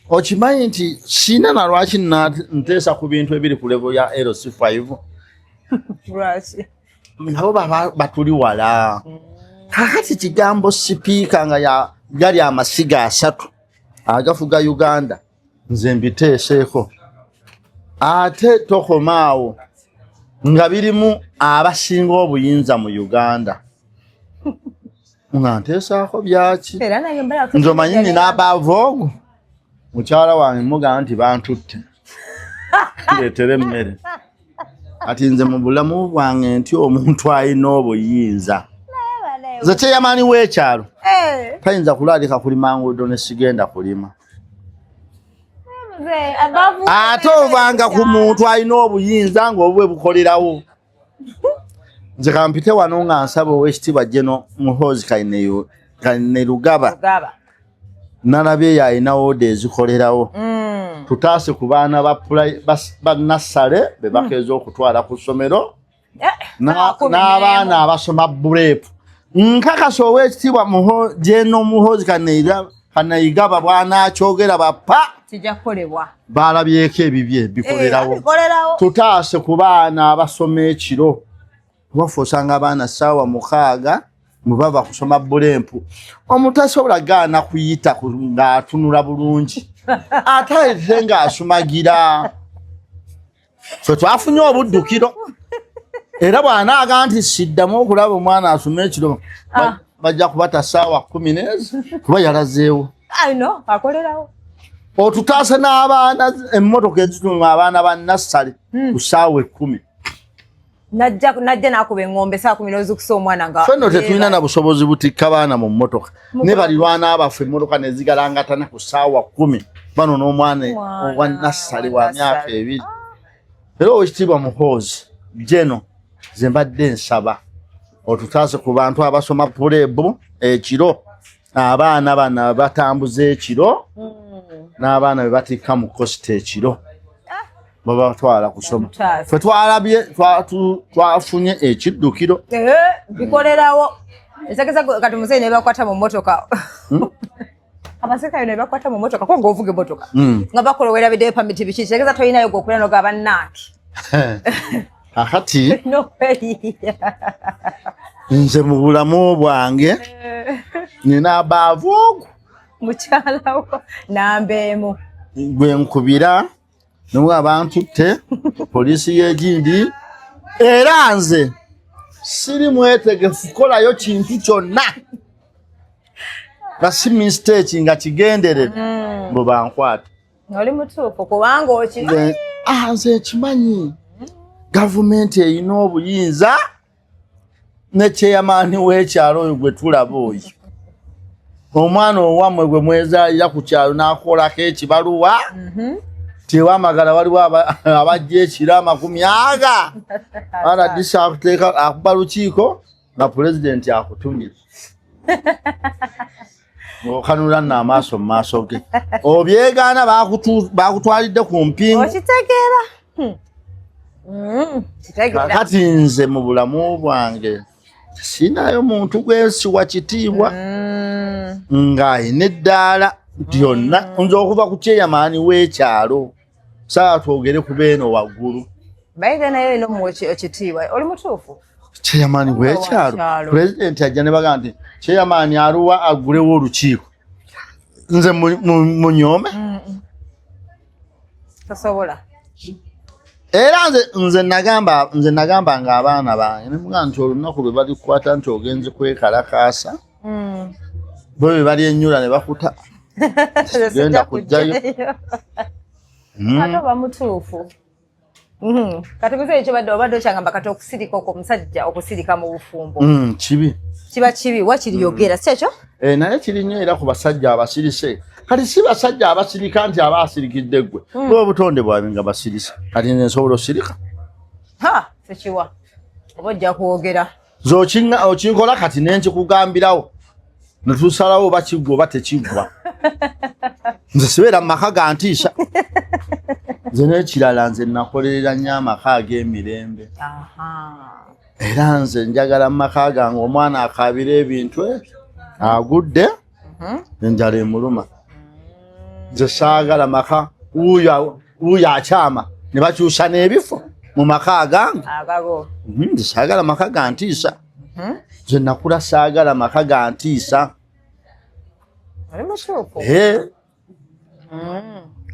Okimanyi nti sina na lwaki nteesa ku bintu ebiri ku level ya LC5 lwaki nabo batuli wala. Kakati kigambo sipiika nga gali amasiga 3 agafuga Uganda nze mbiteeseeko ate tokomaawo nga birimu abasinga obuyinza mu Uganda nga nteesaako byaki. Nze omanyi nina abavoogu mukyala wange mugamba nti bantutte kireetere emmere ati nze mu bulamu bwange nti omuntu alina obuyinza. Nze kyeyamaani w'ekyalo tayinza kulaalika kulima nguudo ne sigenda kulima. Ate ovanga ku muntu alina obuyinza ng'obwe bukolerawo. Nze kampite wano nga nsaba Oweekitiibwa General Muhoozi Kainerugaba nalabye yalina wooda ezikolerawo. Tutaase ku baana ba nassale be bakeeza okutwala ku ssomero n'abaana abasoma buleepu. Nkakasa Oweekitiibwa General Muhoozi Kainerugaba bw'anaakyogera bappa kijja kukolebwa. Baalabyeko ebibye bikolerawo. Tutaase ku baana abasoma ekiro. Wafu osanga abaana ssaawa 6 mubava kusoma bulempu. Omutasobola gaana kuyita ng'atunula bulungi. Ate ng'asumagira. So twafunye obuddukiro. Era bw'anaaga nti siddamu okulaba omwana asoma ekiro bajja kubata ssaawa 10 kuba yalazeewo. Akolerawo. Otutaase n'abaana emmotoka ezituma abaana ba nassale ku ssaawa 10. Najja nakuba engombe saa 10 n'ozikusa omwana nga. Fenno tetulina na busobozi butikka baana mu mmotoka. Ne balirwana abafu emmotoka ne zigalangatana ku ssaawa 10. Bano n'omwana owa nassale wa myaka 2. Era Oweekitiibwa Muhoozi General ze mbadde nsaba otutaase ku bantu abasoma puleebu ekiro abaana bano batambuza ekiro n'abaana be batikka mu kosita ekiro baba batwala kusoma. Ffe twalabye twafunye ekiddukiro. Bikolerawo. Esageza kati muzeyi ne bakwata mu mmotoka. Abaseka ne bakwata mu mmotoka ko ng'ovuga emmotoka. Nga bakolowera bidde pamiti biki esageza toyinayo gwokulya noga bannaaki. Akati nze mu bulamu bwange nina abavoogu mukyalawo nambeemu gwe nkubira nubwo abantutte poliisi y'egindi era nze siri mwetegefu kukolayo kintu kyonna nga si mistake nga kigenderere bwe bankwata. Oli mutuufu kubanga okimanyi. Nze kimanyi gavumenti erina obuyinza ne kyeyamaani w'ekyalo oyo gwe tulaba oyo. Omwana owammwe gwe mwezaalira ku kyalo n'akolako ekibaluwa tewamagala waliwo abajja ekiro 40 RDC akuteeka akuba lukiiko nga pulezidenti akutumye. Okanula n'amaaso mu maaso ge obyegaana bakutwalidde ku mpingu. Okitegeera. Kakati nze mu bulamu bwange sinayo muntu gwesiwa kitiibwa ng'ayina eddaala byonna nze okuva ku kyeyamaani w'ekyalo saa twogere ku beeno waggulu. Bayiga nayo ino mu ekitiibwa oli mutuufu. Kyeyamaani w'ekyalo pulezidenti ajja ne bagamba nti kyeyamaani aluwa agulewo olukiiko nze munyome. Tasobola. Era nze nagamba ng'abaana bange ne mugamba nti olunaku lwe balikukwata nti ogenze kwekalakaasa bwe bali ennyula ne bakuta genda kujjayo ate oba mutuufu kati kuze ekyo obadde okyagamba kati okusirika okwo omusajja okusirika mu bufumbo kibi kiba kibi wakiriyogera si ekyo naye kiri nnyo era ku basajja abasirise kati si basajja abasirika nti aba asirikidde ggwe bwe obutonde bwabe nga basirise kati nze nsobola osirika sekiwa oba ojja kwogera okinkola kati nenkikugambirawo netusalawo oba kiggwa oba tekiggwa nze sibeera mu maka ga ntiisa nze n'ekirala nze nakolerera nnyo amaka ag'emirembe era nze njagala mu maka gange omwana akaabira ebintu ebyo agudde enjala emuluma nze saagala maka wuuyo akyama ne bakyusa n'ebifo mu maka gange nze saagala maka ga ntiisa nze nakula saagala maka ga ntiisa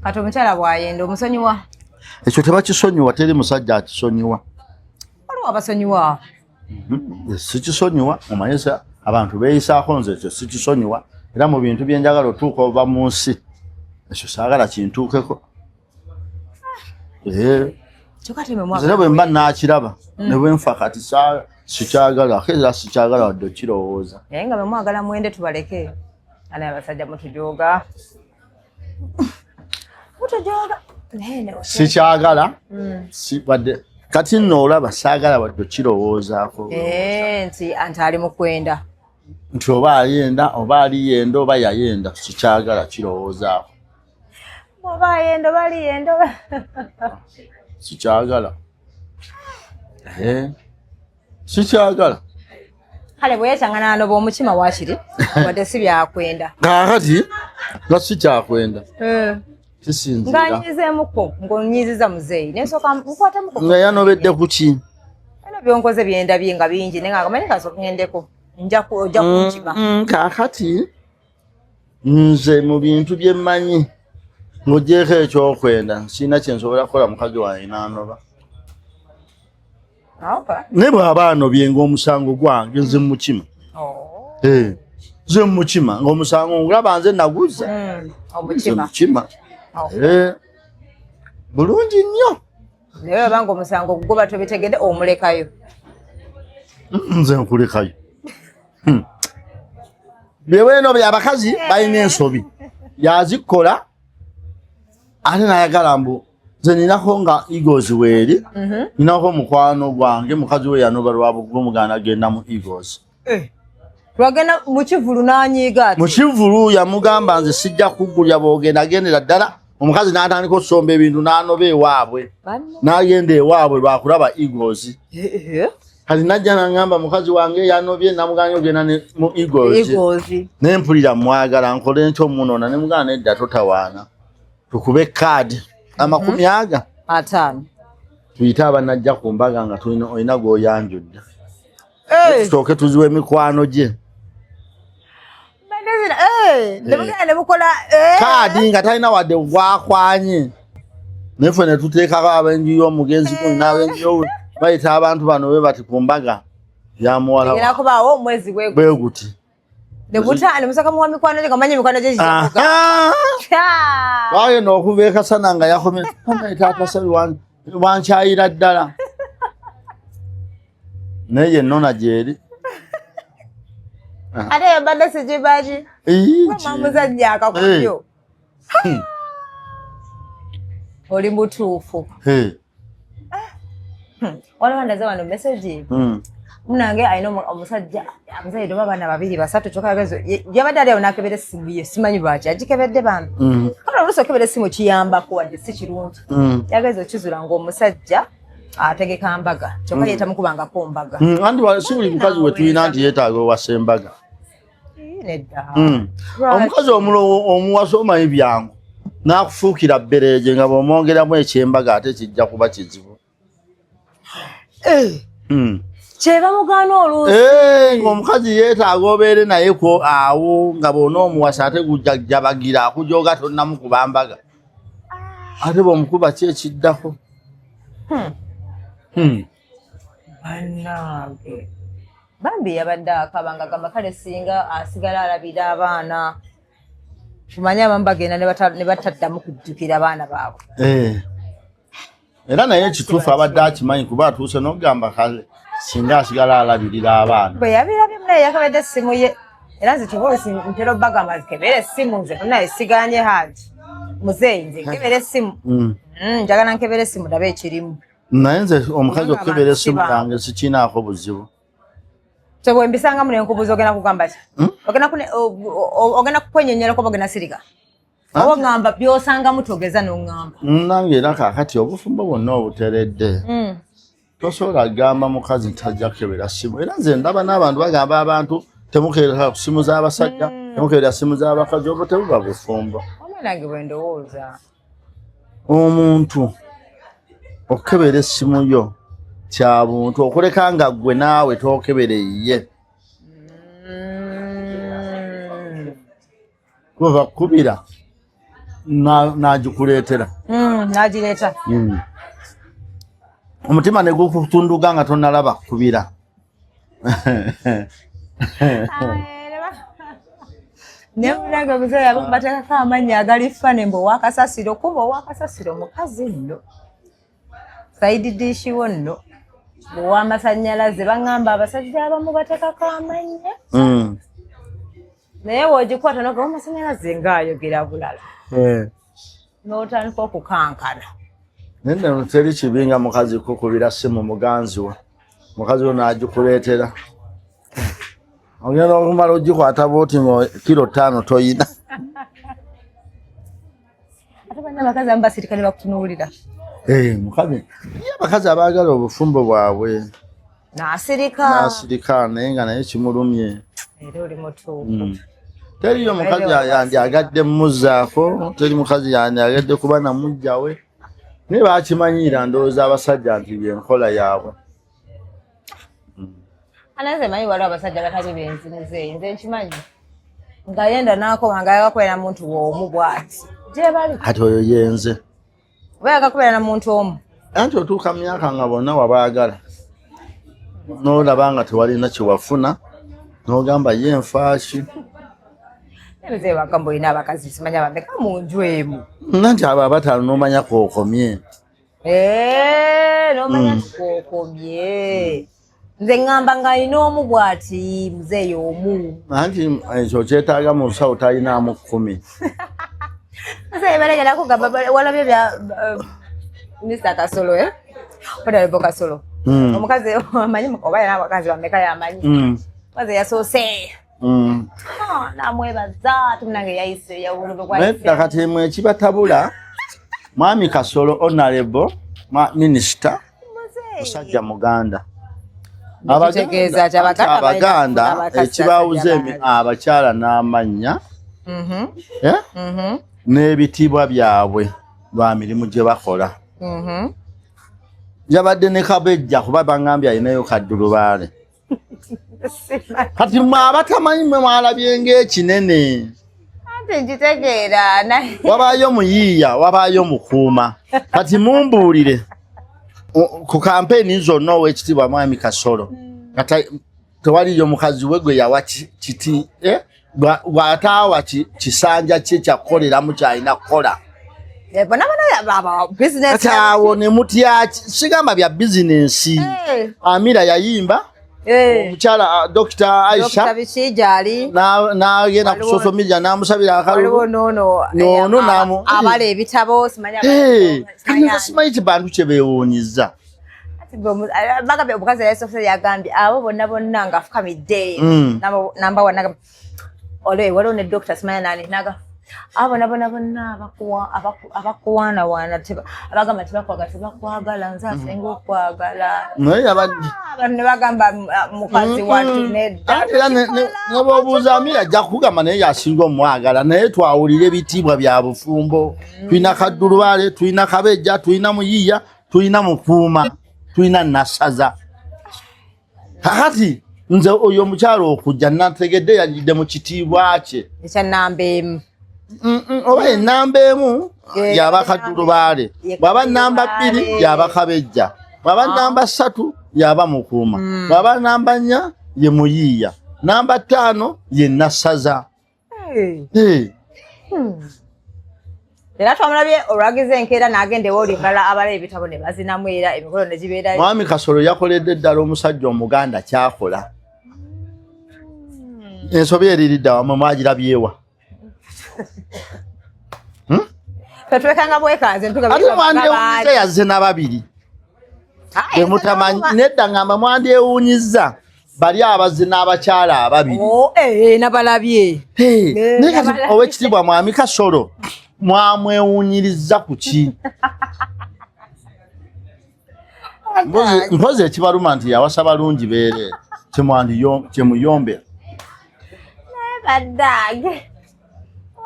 kati omukyala bw'ayenda omusonyiwa ekyo tebakisonyiwa teri musajja akisonyiwa waliwo abasonyiwa sikisonyiwa omanyisa abantu beeyisaako nze ekyo sikisonyiwa era mu bintu byenjagala otuuka ova mu nsi ekyo saagala kintuukeko nze bwe mba nakiraba ne bwe nfa kati sikyagala era sikyagala wadde okirowooza naye nga bemwagala mwende tubaleke ana abasajja mutujooga sikyagala wadde kati nno olaba saagala wadde okirowoozaako nti ali mu kwenda nti oba ayenda oba aliyenda oba yayenda sikyagala kirowoozaako oba ayenda oba aliyenda sikyagala sikyagala kale bwe yekyangana anoba omukima wakiri wadde si byakwenda kakati nga sikyakwenda kisinzira ng'anyizeemuko ng'onyiziza muzeeyi nensooka nkwatamuko nga yanobedde ku ki era byonkoze byendabye nga bingi naye nga agamanye kasooka ngendeko ojja kunkiba kakati nze mu bintu bye mmanyi ng'oggyeko ekyokwenda sirina kye nsobola kukola mukazi wange n'anoba naye bw'aba anobye ng'omusango gwange nze mukima nze mukima ng'omusango ngulaba nze naguza nze mukima bulungi nnyo naye oba ng'omusango gugoba tobitegedde omulekayo nze nkulekayo byeweno byabakazi balina ensobi yazikola ate nayagala mbu nze ninako nga Eagles weeri ninako mukwano gwange mukazi we yanoba lwabugwe muganda agenda mu Eagles lwagenda mukivulu n'anyiiga ati mukivulu yamugamba nze sijja kuggulya bwogenda agendera ddala omukazi n'atandika okusomba ebintu n'anoba ewaabwe n'agenda ewaabwe lwakulaba Eagles kati najja nangamba mukazi wange yanobye namuganye ogenda mu Eagles nempulira mwagala nkole ntyo munona nemugana nedda totawaana tukube kaadi amakumi aga 5 tuyite abanajja ku mbaga nga olina gwoyanjudde tusooke tuziwa emikwano gye kaadi nga talina wadde gwakwanye nefe ne tuteekako abenju y'omugenzi kuni n'abenju bayita abantu bano be bati ku mbaga ya muwala kubaawo omwezi bweguti nemusaka muwa mikwano gye ngamanye emikwano gye wagenda okuva ekasana nga yakomye taatasabi wankyayira ddala naye yenona gyeri ate yabadde sigibaji mamuzajja akakubyo oli mutuufu waliwo ndaza wano meseji munange alina omusajja doba abaana 2 3 kyokka yabadde ali awo nakebera essimu ye simanyi lwaki agikebedde bambi kale oluusi okebera essimu kiyambako wadde si kirungi yageza okizula ng'omusajja ategeka mbaga kyokka yeetamukubangako mbaga andi si buli mukazi we tulina nti yeetaaga owasa embaga omukazi omuwasa omanyi byangu n'akufuukira bbereege nga bw'omwongeramu ekyembaga ate kijja kuba kizibu kyeba mugaana oluusi ng'omukazi yeetaaga obeere nayeko awo nga bw'onoomuwasa ate gujjabagira akujooga tonnamukuba mbaga ate bw'omukuba ki ekiddako Bannange bambi yabadde akabanga gamba kale singa asigala alabira abaana tumanye abamu bagenda ne bataddamu kujjukira abaana baabwe. Era naye ekituufu abadde akimanyi kuba atuuse n'ogamba kale singa asigala alabirira abaana. Bwe yabirabye naye yakabadde essimu ye era nze kibuusi ntera obbagamba kebera essimu nze fonna esiganye Haji muzeeyi nze nkebera essimu njagala nkebera essimu ndabe ekirimu. Naye nze omukazi okukebera essimu yange sikinaako buzibu. So bwe mbisanga mu ne nkubuuza ogenda kugamba ki? Ogenda kukwenyenyera ko bagenda sirika? Oba ngamba byosanga mutogeza n'ongamba. Nange era kaakati obufumbo bwonna obuteredde. Tosobola kugamba mukazi tajja kukebera ssimu. Era nze ndaba n'abantu bagamba abantu temukebera ssimu z'abasajja, temukebera ssimu z'abakazi, obwo tebuba bufumbo. Nange bwe ndowooza. Omuntu okukebera essimu yo kya buntu okuleka nga ggwe naawe tookebere ye. Kuba kubira n'agikuleetera. N'agireeta. Omutima ne gukutunduga nga tonnalaba kubira. Ne munaga muzeeyi abamu bateekako amannya agali ffane mbu ow'akasasiro kuba ow'akasasiro mukazi nno. Saidi Dishiwo nno. Ow'amasannyalaze baŋŋamba abasajja abamu bateekako amannya. Naye bw'ogikwata n'ogamba amasannyalaze ng'ayogera bulala. N'otandika okukankana. Nende teri kibi nga mukazi kukubira ssimu muganzi we. Mukazi we n'agikuleetera. Ogenda okumala ogikwata bw'oti kilo 5 toyina. Ate banna abakazi abamu basirika ne bakutunuulira. Mukazi. Ye abakazi abaagala obufumbo bwabwe. N'asirika naye nga naye kimulumye. Era oli mutuufu. Teriyo mukazi yandyagadde mumuzzaako, teri mukazi yandyagadde kuba na mujja we. Naye baakimanyira ndowooza abasajja nti byenkola yaabwe. Anaze manyi waliwo abasajja batali benzi muzeeyi nze nkimanyi. Nga yenda n'akoma nga yagakubeera na muntu w'omu bw'ati. Gye bali. Ati oyo yenze. Oba yagakubeera na muntu omu. Anti otuuka mu myaka nga bonna wabaagala. N'olaba nga tewalina kyewafuna. N'ogamba ye nfaaki. Muzeeyi bagamba olina abakazi simanyi abameka mu nju emu. Nanti abo abataano n'omanya kookomye. N'omanya kookomye. Nze ngamba nga alina omu bw'ati muzeeyi omu. Anti ekyo kyetaaga mu nsawo talinaamu 10. Muzeeyi balagala kugamba walabye bya Mr. Kasolo Honorable Kasolo. Omukazi amanyi oba yalina abakazi bameka yamanyi. Mukazi yasoose. Namwebaza tumunange yayise yawululukwa. Nedda kati emwe ekibatabula Mwami Kasolo Honorable Minisita musajja Muganda. Abaganda ekibawuze abakyala n'amannya n'ebitiibwa byabwe lwa mirimu gye bakola. Yabadde ne Kabejja kuba bangambye alinayo kaddulubaale. Kati mwe abatamanyi mwe mwalabye ng'ekinene. Ate nkitegeera naye. Wabaayo muyiiya, wabaayo mukuuma. Kati mumbuulire. Ku kampeni zonna ow'ekitiibwa Mwami Kasolo tewaliyo mukazi we gwe yawa kiti bw'ataawa kisanja kye kyakukoleramu kyalina kukola. Kati awo ne mutya sigamba bya bizinensi. Amira yayimba omukyala Dr. Aisha n'agenda ku social media n'amusabira akalulu n'ono abala ebitabo simanyi simanyi ti bantu kye beewuunyiza. Bagambye omukazi yasofere yagambye abo bonna nga afukamidde namba wana waliwo ne Dr. simanyi nani naga abo bonna abakuwaanawaana abagamba tebakwagala nze asenga okwagala ne bagamba mukazi wattu nedda. Era ne bw'obuuza Amira ajja kukugamba naye yasinga omwagala naye twawulira ebitiibwa bya bufumbo. Tulina kaddulubaale, tulina Kabejja, tulina muyiiya, tulina mukuuma, tulina nasaza. Kakati nze oyo omukyalo okujja nategedde yalidde mu kitiibwa kye ekya nnamba emu. Oba ennamba emu yaba Kaddulubaale, bwaba namba 2 yaba Kabejja, bwaba namba 3 yaba Mukuuma, bwaba namba 4 ye Muyiiya, namba 5 ye Nassaza. Era twamulabye olwagize enkeera n'agenda ewoli mbala abala ebitabo ne bazinamu era emikolo ne gibeerayo. Mwami Kasolo yakoledde ddala omusajja Omuganda kyakola. Ensobi eriridde awamu mwagirabyewa. Twekanga bwekanze ntuga ate mwandewuunyiza yazze n'ababiri. Temutamanyi nedda ngamba mwandewuunyiza bali abazze n'abakyala ababiri. Nabalabye. Naye kati ow'ekitiibwa Mwami Kasolo mwamwewuunyiriza ku ki? Mpozi ekibaluma nti yawasa balungi beere kyemuyombera. Badage.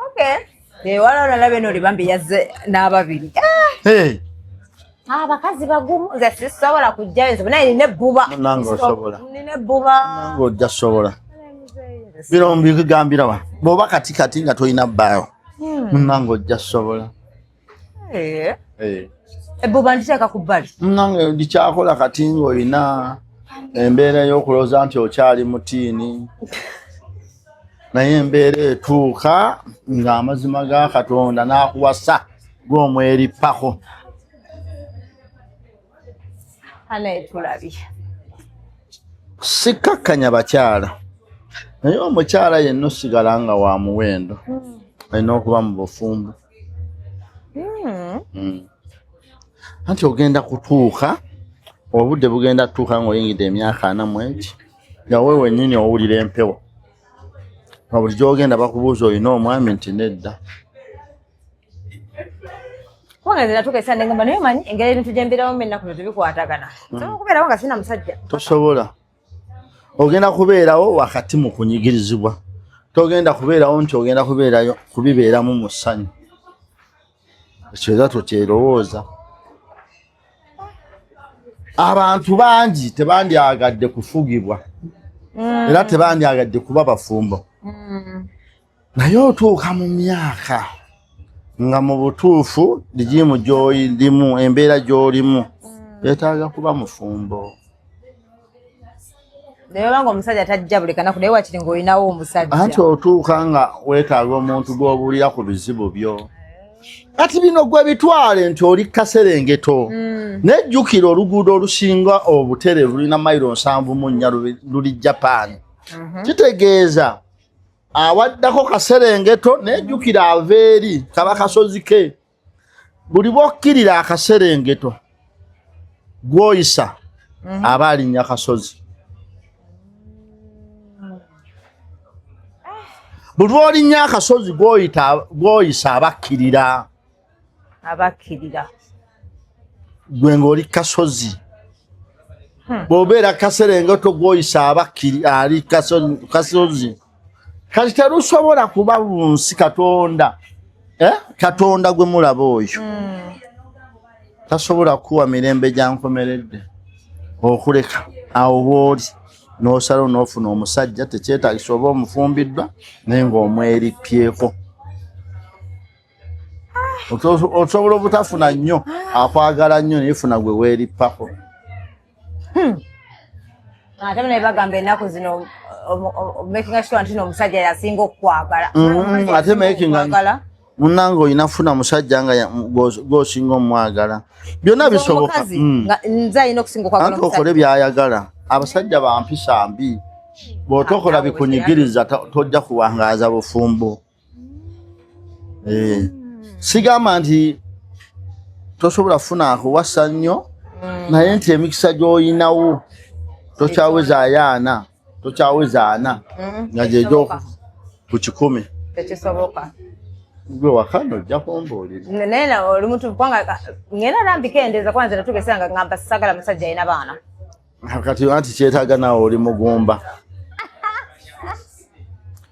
Okay. Wala olalabe n'oli bambi yazze n'ababiri. Abakazi bagumu nze sisobola kujjayo nze naye nina ebbuba. Nange osobola. Nina ebbuba. Nange ojja sobola. Bino mbikugambira wa bw'oba kati nga tolina bbaayo. Nange ojja sobola. Ebbuba nditeeka ku bbali. Nange ndikyakola kati ng'olina embeera y'okulooza nti okyali mutiini. Naye embeera etuuka ng'amazima ga Katonda n'akuwasa gw'omwerippako. Sikkakkanya bakyala naye omukyala yenna osigala nga wa muwendo alina okuba mu bufumbo. Anti ogenda kutuuka obudde bugenda kutuuka ng'oyingidde emyaka 4 mu eki yawe wennyini owulira empewo buli gy'ogenda bakubuuza olina omwami nti nedda. Kubanga nze natuuka esande ngamba naye omanyi engeri ebintu gye mbeeramu ennaku zo tebikwatagana. Sobola kubeerawo nga sina musajja. Tosobola. Ogenda kubeerawo wakati mu kunyigirizibwa. Togenda kubeerawo nti ogenda kubibeeramu mu ssanyu. Ekyo era tokyerowooza. Abantu bangi tebandyagadde kufugibwa. Era tebandyagadde kuba bafumbo. Naye otuuka mu myaka nga mu butuufu ligimu gy'olimu embeera gy'olimu yeetaaga kuba mufumbo. Naye obanga omusajja tajja buli kanaku naye wakiri ng'olinawo omusajja. Anti otuuka nga weetaaga omuntu gw'obuulira ku bizibu byo. Kati bino gwe bitwale nti oli Kaserengeto. Nejjukira oluguudo olusinga obutere lulina mayiro 74 luli Japan. Kitegeeza awaddako Kaserengeto nejjukira aveeri kaba kasozi ke. Buli bwokkirira Akaserengeto gw'oyisa aba alinnya kasozi. Buli lw'olinnya akasozi gw'oyisa abakkirira. Gwe ng'oli kasozi. Bw'obeera Kaserengeto gw'oyisa ali kasozi. Kati terusobola kuba bunsi Katonda. Katonda gwe mulaba oyo. Tasobola kuwa mirembe gya nkomeredde. Okuleka awo bw'oli. N'osala n'ofuna omusajja tekyetaagisa oba omufumbiddwa naye ng'omwerippyeko. Osobola obutafuna nnyo akwagala nnyo naye funa gwe weerippako. Ate naye bagamba ennaku zino making sure nti n'omusajja yasinga okukwagala. Ate making munnange olina funa musajja nga gw'osinga omwagala. Byonna bisoboka. Nze alina okusinga okwagala omusajja. Anti okole by'ayagala. Abasajja ba mpisa mbi. Bw'otokola bikunyigiriza tojja kuwangaaza bufumbo. Sigamba nti tosobola kufuna akuwasa nnyo naye nti emikisa gy'olinawo tokyaweza 4 nga gyegyo ku 10. Tekisoboka. Gwe wakano ojja kumbuulira. Naye oli muntu kubanga ngenda nambikeendeza kwanza natuuka nga ngamba sagala musajja alina baana. Kati anti kyetaaga naawe oli mugumba.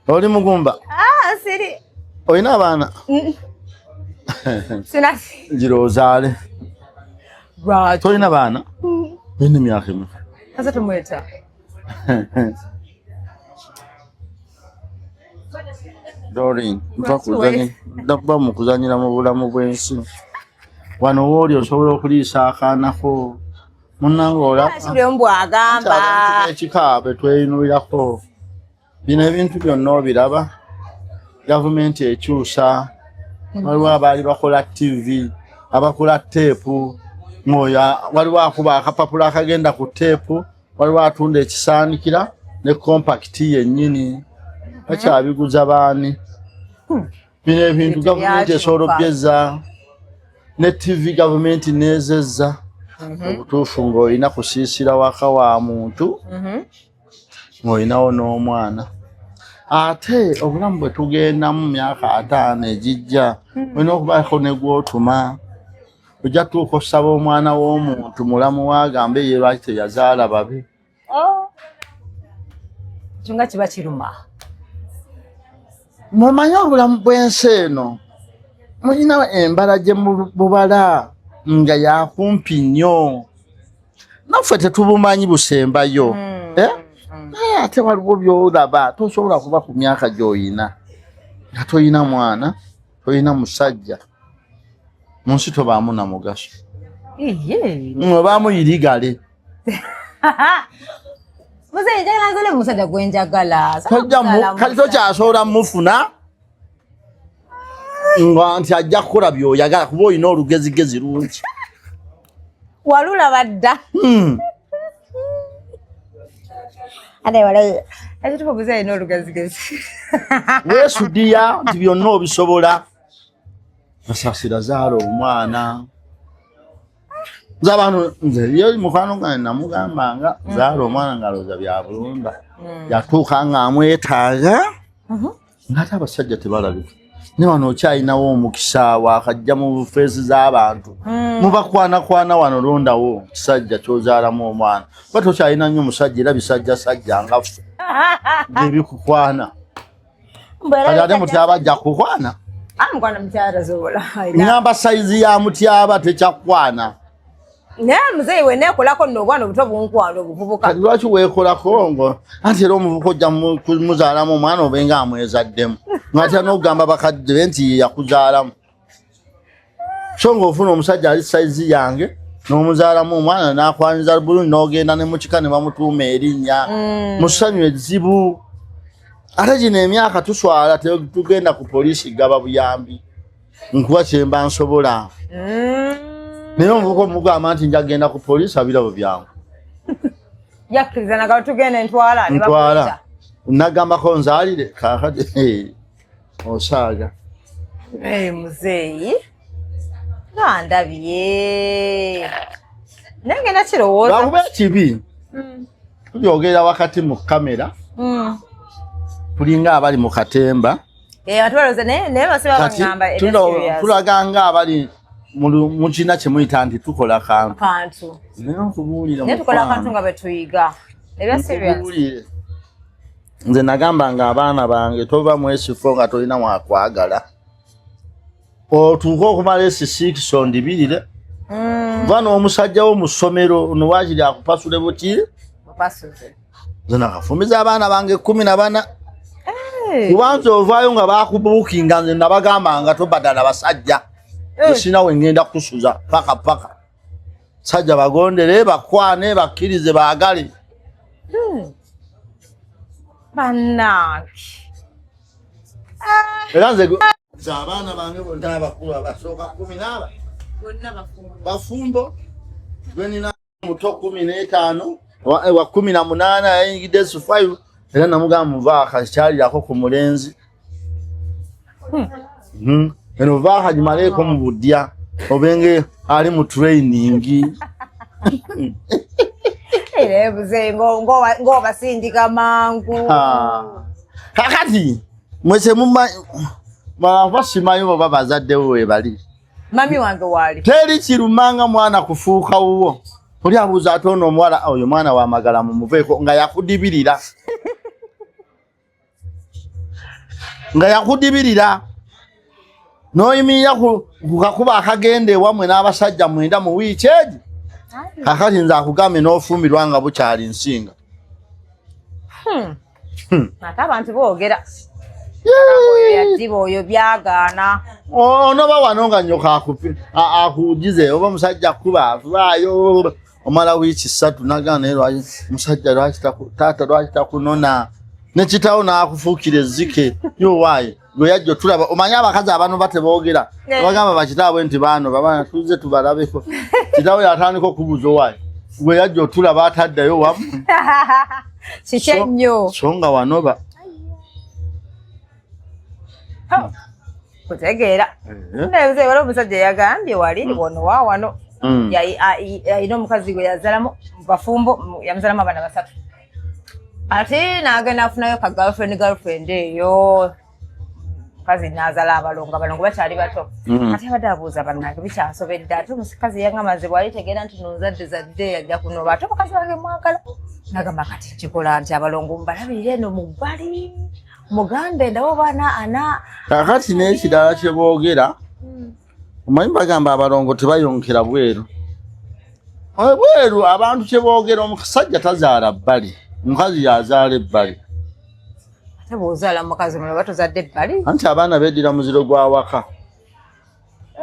Oli mugumba? Siri. Olina abaana? Sina. Ngira ozaale. Tolina baana? Olina emyaka emeka? Kasa tumweta. Doreen, ndaba mu kuzanyira mu bulamu bw'ensi. Wano wooli osobola okuliisa akaanako. Munnange olaba. Mbwa agamba. Ekikaabe tweyinulirako. Bino ebintu byonna obiraba. Gavumenti ekyusa. Waliwo abaali bakola TV, abakola teepu. Waliwo akuba akapapula akagenda ku teepu. Waliwo atunda ekisaanikira ne kompakiti yennyini. Bakyabiguza baani. Bino ebintu gavumenti esobola obyezza. Ne TV gavumenti neezezza. Obutuufu ng'olina kusiisira waka wa muntu. Ng'olinawo n'omwana. Ate obulamu bwe tugenda mu myaka 5 egijja olina okubaako ne gw'otuma. Ojja tuuka osaba omwana w'omuntu mulamu waagambe ye lwaki teyazaala babe. Kyonga kiba kiruma. Mumanyi obulamu bw'ensi eno mulina embala gye bubala nga yakumpi nnyo. Naffe tetubumanyi busembayo. Naye ate waliwo by'olaba tosobola kuba ku myaka gy'oyina nga toyina mwana, toyina musajja. Mu nsi tobaamu na mugaso. Obaamu irigale. Muzeeyi njagala nzale musajja gwe njagala. Kati tokyasobola mufuna nga nti ajja kukola by'oyagala kuba olina olugezigezi lungi. Walulaba dda. Ate walayo. Ate tuba muzeeyi n'olugezigezi. Weesudiya nti byonna obisobola. Basasira zaala omwana. Nze abantu nze ye mukwano gwange namugambanga zaala omwana ng'alowooza bya bulunda. Yatuuka ng'amwetaaga ng'ate abasajja tebalabika. Ne wano okyalinawo omukisa wakajja mu bufeesi z'abantu. Mubakwana wano londawo kisajja ky'ozaalamu omwana. Ba tokyalina nnyo musajja era bisajjasajja nga ffe. Ebikukwana. Ate mutyaba ajja kukwana. Mukwana mutyaba zobola. Ngamba sayizi ya mutyaba tekyakwana. Naye muzeeyi we neekolako nno obwana obuto bunkwana obuvubuka. Kati lwaki weekolako ngo anti era omuvubuka ojja muzaalamu omwana obenga amwezaddemu. Ng'ate n'okugamba bakadde be nti yakuzaalamu. So ng'ofuna omusajja ali sayizi yange n'omuzaalamu omwana n'akwaniza bulungi n'ogenda ne mukika ne bamutuuma erinnya. Musanyu ezibu. Ate gino emyaka tuswala tugenda ku poliisi gaba buyambi. Nkuba kyemba nsobola. Naye omuvubuka omugamba nti njagenda ku poliisi abirabo byangu. Yakkiriza naga tugende ntwala ne bakuliza. Nagambako nzaalire kaakati osaaga. Muzeeyi. Ndabye. Nengenda kirowooza. Bakuba ekibi. Tulyogera wakati mu kamera. Tulinga abali mu katemba. Atwaloze naye basiba bangamba tulaga nga abali mu kina kye muyita nti tukola kantu. Naye tukola kantu nga betuyiga. Ebya serious. Nze nagamba nga abaana bange tova mwesifo nga tolina mwakwagala. Otuuka okumala esi ondibirire. Vana omusajja wo mu ssomero ono waakiri akupasule buti? Nze nakafumiza abaana bange 14. Kubanza ovaayo nga bakubuukinga nze nabagamba nga tobadala basajja. Sina we ngenda kusuza paka. Sajja bagondere bakwane bakkirize baagale. Bannange. Era nze abaana bange bonna abakulu abasooka 14 bonna bafumbo. Gwe nina muto 15 wa 18 yayingidde su 5 era namugamba muvaaka kyalirako ku mulenzi. Eno vaaka gimaleeko mu budya obenge ali mu training. Buzeeyi ng'obasindika mangu. Kakati mwese basimanyi baba bazaddewo we bali. Mami wange waali. Teri kirumanga mwana kufuuka wuwo. Oli abuuza ate ono omuwala oyo mwana wa magala mumuveeko nga yakudibirira. Nga yakudibirira. N'oyimirira ku kakuba akagenda ewamwe n'abasajja 9 mu wiiki egi. Kakati nze akugambe n'ofumbirwa nga bukyali nsinga. Ate abantu boogera. Yaziba oyo byagaana. Onoba wano nga nyoka akugize oba musajja kuba vaayo omala wiiki 3 nagana ero musajja taata lwaki takunona ne kitawo n'akufuukira ezzike yo waayi gwe yajja tulaba omanya abakazi abano bateboogera bagamba bakitaabwe nti baano babana tuze tubalabeko kitawo yatandika okubuuza waayi gwe yajja otulaba ataddayo wamu kike nnyo so nga wanoba kutegeera nebuze waliwo omusajja yagambye wali wono waawano yalina omukazi gwe yazalamu bafumbo yamuzalamu abaana 3 ate n'agenda afunayo ka girlfriend eyo mukazi n'azala abalongo bakyali bato ate abadde abuuza bannange bikyasobedde ate omukazi yangamaze bwali tegeera nti nonzadde zadde yajja kunoba ate omukazi wange mwagala nagamba kati kikola nti abalongo mbalabirire eno mu bbali mugambe ndawo baana ana kakati n'ekirala kye boogera omanyi bagamba abalongo tebayonkera bweru abantu kye boogera omusajja tazaala bbali omukazi yazaala ebbali ate bw'ozaala mukazi mulaba tozadde ebbali anti abaana beddira muziro gwa waka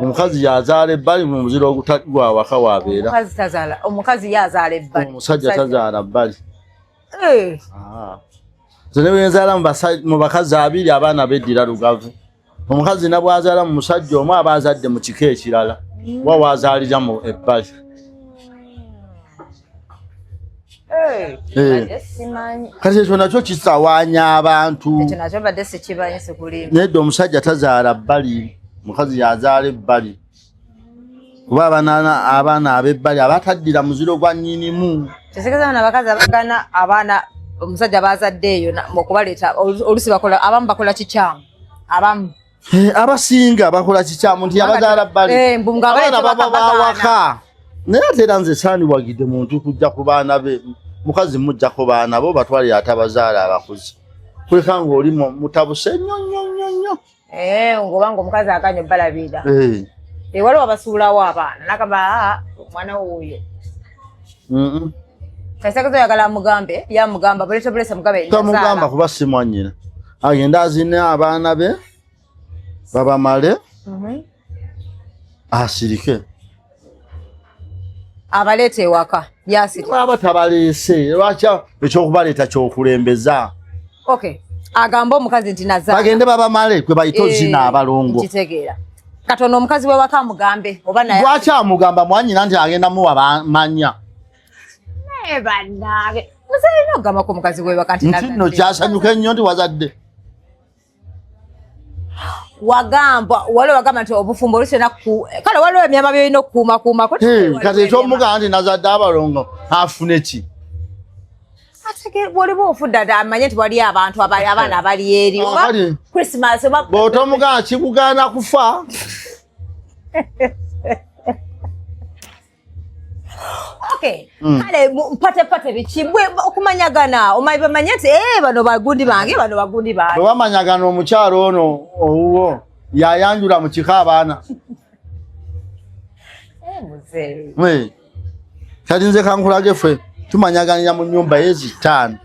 omukazi yazaala ebbali mu muziro gwa waka wabeera omukazi yazaala ebbali omusajja tazaala bbali zene bwenzaala mu bakazi 2 abaana beddira lugavu omukazi nabwazaala mu musajja omu aba azadde mu kika ekirala wawazaalira mu ebbali kati ekyo nakyo kisawaanya abantu nedda omusajja tazaala bbali mukazi yazaala ebbali kuba abaana ab'ebbali abataddira muziro gwa nnyinimu kisigeza bana bakazi abagana abaana omusajja bazadde eyo okubaleeta olusi abamu bakola kikyamu abamu abasinga bakola kikyamu nti yabazaala bbali abaana baba bawaka naye ate era nze saandiwagidde muntu kujja ku baana be mukazi mujjako baana bo batwale atabazaala abakuzi kuleka ng'oli mutabuse nnyo ng'obanga omukazi akanya balabira waliwo abasuulawo abaana nakaba omwana woyo kaisakazo oyagala amugambe yamugamba bulesa mugabe tamugamba kuba simwanyina agenda azine abaana be babamale asirike abaleeta ewaka aba tabaleese lwaki ekyokubaleeta kyokulembeza agamba omukazi nti nazaala bagende babamale kwe bayita ozina abalongo kitegeera katono omukazi wewaka amugambe oba naye lwaki amugamba mwanyina nti agenda muwa manya bannange musalina okugamba ko omukazi wewaka nti nno kyasanyuka ennyo nti wazadde wagamba waliwo wagamba nti obufumbo olusena kale waliwo emyama byolina okukuumakuuma kati ekyomugamba nti nazadde abalongo afune ki waliwo ofudde amanye nti wali abantu abaana abali eri oba Christmas oba bw'otomugamba kikugaana kufa kale mpatepate bikibwe okumanyagana omanyi bamanye nti bano bagundi bange bano bagundi bange bwebamanyagana omukyalo ono owuwo yayanjula mu kika abaana kati nze kankulage ffe tumanyaganira mu nnyumba yezi5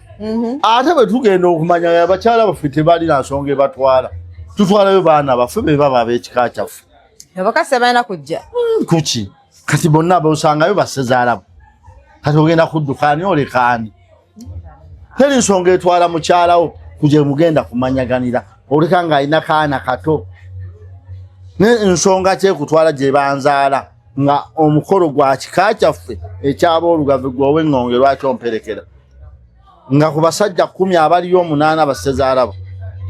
ate bwe tugenda okumanyagana bakyala baffe tebalina nsonga ebatwala tutwalayo baana baffe be baba ab'ekika kyaffe abakasi balina kujja kuki kati bonna bosangayo basezaalamu kati ogenda kuddukani olekaani teri nsonga etwala mukyalawo kuje mugenda kumanyaganira oleka ng'alina kaana kato ensonga kyekutwala gye banzaala nga omukolo gwa kika kyaffe ekyaba olugavu gwowe ŋŋonge lwaki omperekera nga ku basajja 10 abaliyo 8 basezaalabo